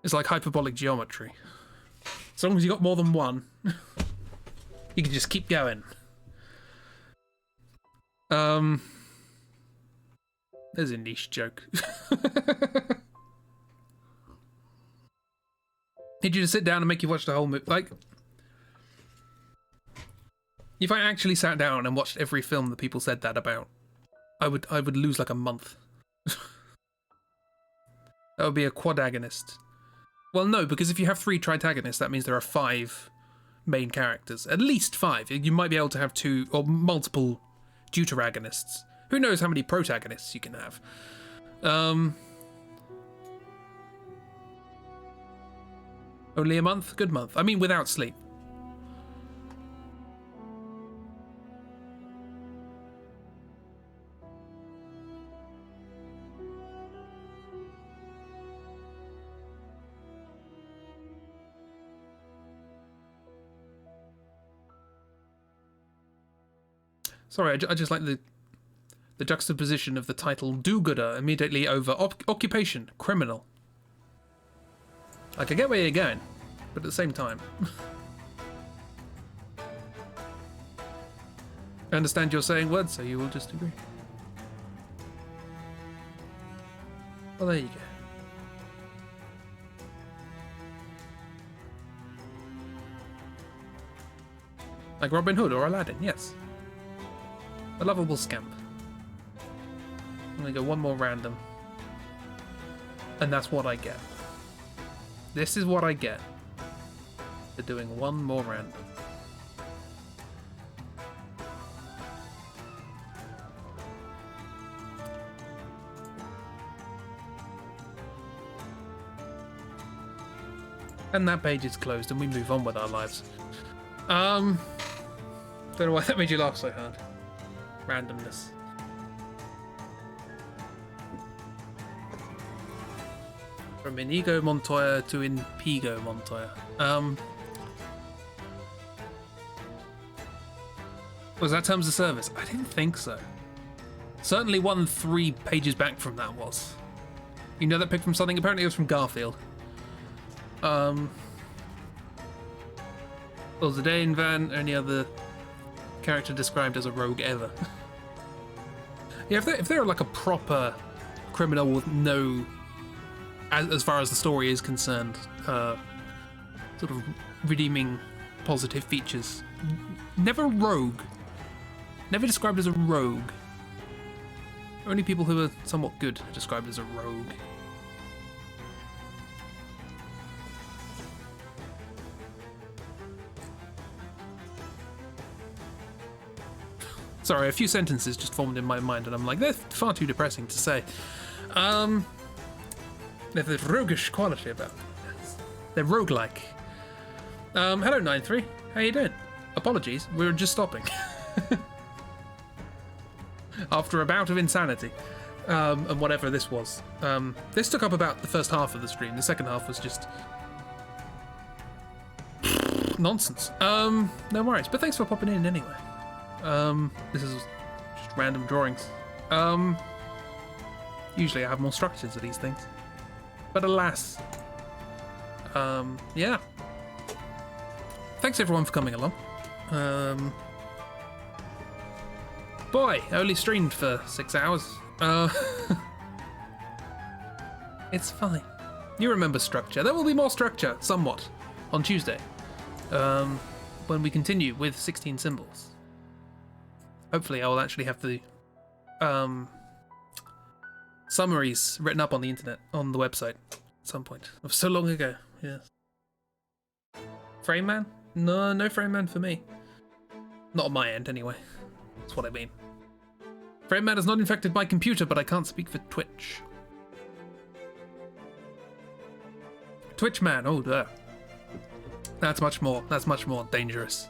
Speaker 1: It's like hyperbolic geometry. As long as you got more than one, you can just keep going. There's a niche joke. Need you to sit down and make you watch the whole movie. Like, if I actually sat down and watched every film that people said that about, I would lose like a month. That would be a quadagonist. Well, no, because if you have 3 tritagonists, that means there are 5 main characters. At least 5. You might be able to have 2 or multiple deuteragonists. Who knows how many protagonists you can have. Only a month? Good month. I mean, without sleep. Sorry, I just like the juxtaposition of the title do-gooder immediately over occupation, criminal. Like, I get where you're going, but at the same time. I understand you're saying words, so you will just agree. Well, there you go. Like Robin Hood or Aladdin, yes. A lovable scamp. I'm gonna go one more random. And that's what I get. This is what I get for doing one more random. And that page is closed and we move on with our lives. Don't know why that made you laugh so hard. Randomness. From Inigo Montoya to Impigo Montoya. Was that terms of service? I didn't think so. Certainly 3 pages back from that was. You know that pick from something? Apparently it was from Garfield. Was Dane Van or any other character described as a rogue ever? Yeah, if they're like a proper criminal with no, as far as the story is concerned, sort of redeeming positive features. Never rogue. Never described as a rogue. Only people who are somewhat good are described as a rogue. Sorry, a few sentences just formed in my mind and I'm like, they're far too depressing to say. There's a roguish quality about them. They're roguelike. Hello 9-3, how you doing? Apologies, we were just stopping. After a bout of insanity. And whatever this was. This took up about the first half of the stream. The second half was just nonsense. No worries, but thanks for popping in anyway. This is just random drawings. Usually I have more structure to these things. But alas. Yeah. Thanks everyone for coming along. Boy, I only streamed for 6 hours. It's fine. You remember structure. There will be more structure, somewhat, on Tuesday. When we continue with 16 symbols. Hopefully I will actually have the summaries written up on the internet, on the website, at some point. Of so long ago, yes. Frame Man? No Frame Man for me. Not on my end, anyway. That's what I mean. Frame Man is not infected by computer, but I can't speak for Twitch. Twitch Man, oh duh. That's much more dangerous.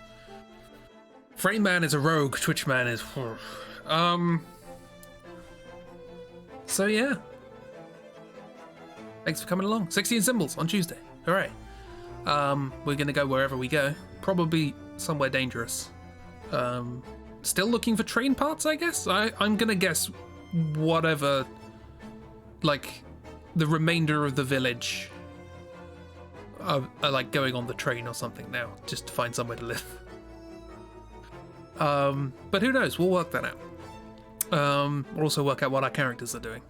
Speaker 1: Frame Man is a rogue, Twitch Man is... So yeah. Thanks for coming along. 16 symbols on Tuesday. Hooray. We're gonna go wherever we go. Probably somewhere dangerous. Still looking for train parts, I guess? I'm gonna guess whatever, like, the remainder of the village are like going on the train or something now, just to find somewhere to live. But who knows? We'll work that out. We'll also work out what our characters are doing.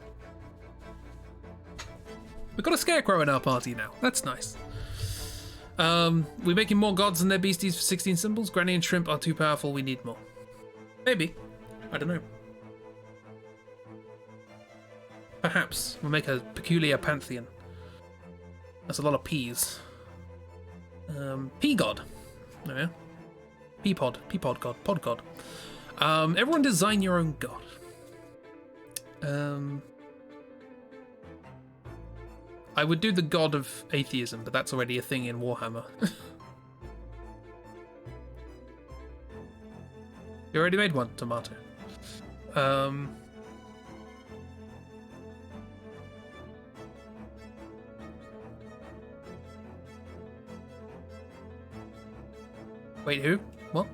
Speaker 1: We've got a scarecrow in our party now. That's nice. We're making more gods and their beasties for 16 symbols. Granny and Shrimp are too powerful. We need more. Maybe. I don't know. Perhaps. We'll make a peculiar pantheon. That's a lot of peas. Pea god. Oh yeah. Peapod god. Pod god. Everyone design your own god. I would do the god of atheism, but that's already a thing in Warhammer. You already made one, Tomato. Wait, who? What?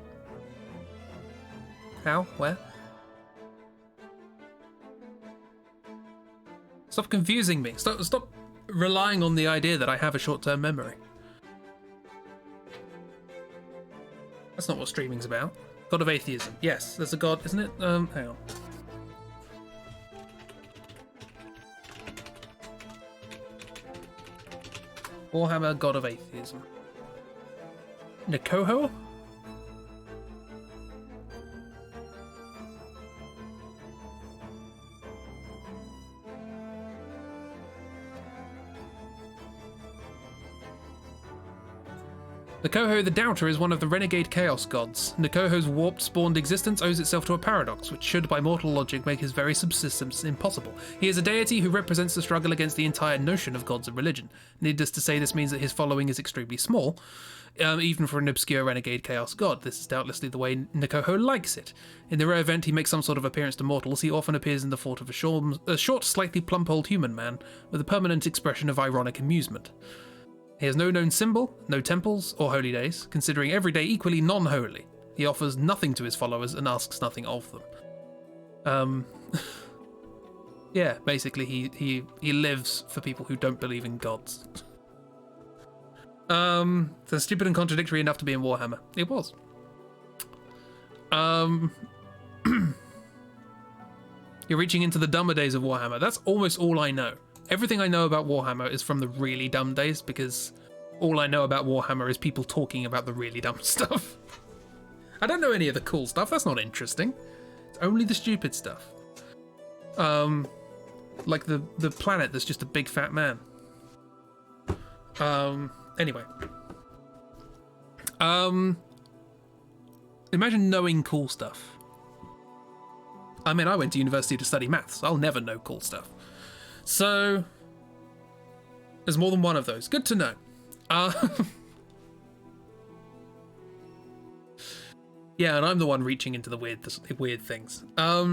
Speaker 1: How? Where? Stop confusing me. Stop relying on the idea that I have a short-term memory. That's not what streaming's about. God of atheism. Yes, there's a god, isn't it? Hang on. Warhammer, God of atheism. Nikoho? Nikoho the Doubter is one of the renegade chaos gods. Nikoho's warped-spawned existence owes itself to a paradox, which should by mortal logic make his very subsistence impossible. He is a deity who represents the struggle against the entire notion of gods and religion. Needless to say, this means that his following is extremely small, even for an obscure renegade chaos god. This is doubtlessly the way Nikoho likes it. In the rare event he makes some sort of appearance to mortals, he often appears in the form of a short, slightly plump old human man, with a permanent expression of ironic amusement. He has no known symbol, no temples or holy days, considering every day equally non-holy. He offers nothing to his followers and asks nothing of them. Yeah, basically he lives for people who don't believe in gods. So stupid and contradictory enough to be in Warhammer. It was. You're reaching into the dumber days of Warhammer. That's almost all I know. Everything I know about Warhammer is from the really dumb days, because all I know about Warhammer is people talking about the really dumb stuff. I don't know any of the cool stuff. That's not interesting. It's only the stupid stuff. Like the planet that's just a big fat man. Anyway. Imagine knowing cool stuff. I mean, I went to university to study maths. I'll never know cool stuff. So, there's more than one of those. Good to know. Yeah, and I'm the one reaching into the weird things. I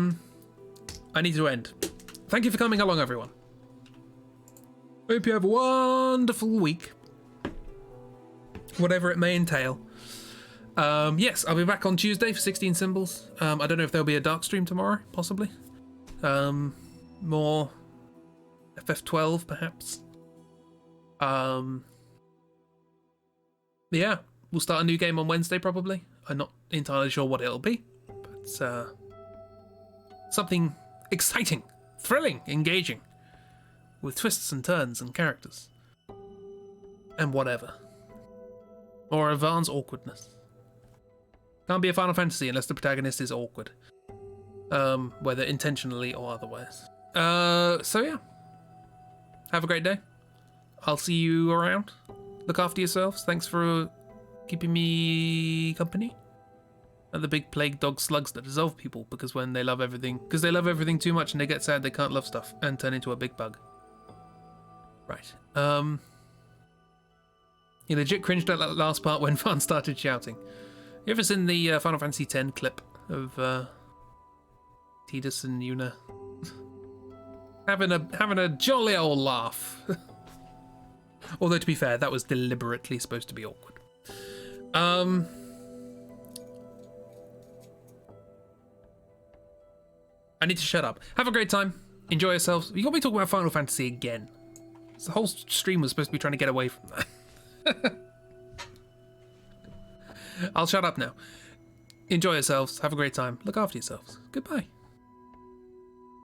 Speaker 1: need to end. Thank you for coming along, everyone. Hope you have a wonderful week. Whatever it may entail. Yes, I'll be back on Tuesday for 16 symbols. I don't know if there'll be a dark stream tomorrow, possibly. More FF12, perhaps. Yeah, we'll start a new game on Wednesday, probably. I'm not entirely sure what it'll be, but something exciting, thrilling, engaging. with twists and turns and characters. And whatever. Or advanced awkwardness. Can't be a Final Fantasy unless the protagonist is awkward. Whether intentionally or otherwise. So yeah. Have a great day. I'll see you around. Look after yourselves. Thanks for keeping me company. And the big plague dog slugs that dissolve people because when they love everything, because they love everything too much and they get sad they can't love stuff and turn into a big bug. Right. You legit cringed at that last part when Fan started shouting. You ever seen the Final Fantasy X clip of Tidus and Yuna having a jolly old laugh? Although to be fair, that was deliberately supposed to be awkward. I need to shut up. Have a great time. Enjoy yourselves. You got me talking about Final Fantasy again. The whole stream was supposed to be trying to get away from that. I'll shut up now. Enjoy yourselves. Have a great time. Look after yourselves. Goodbye.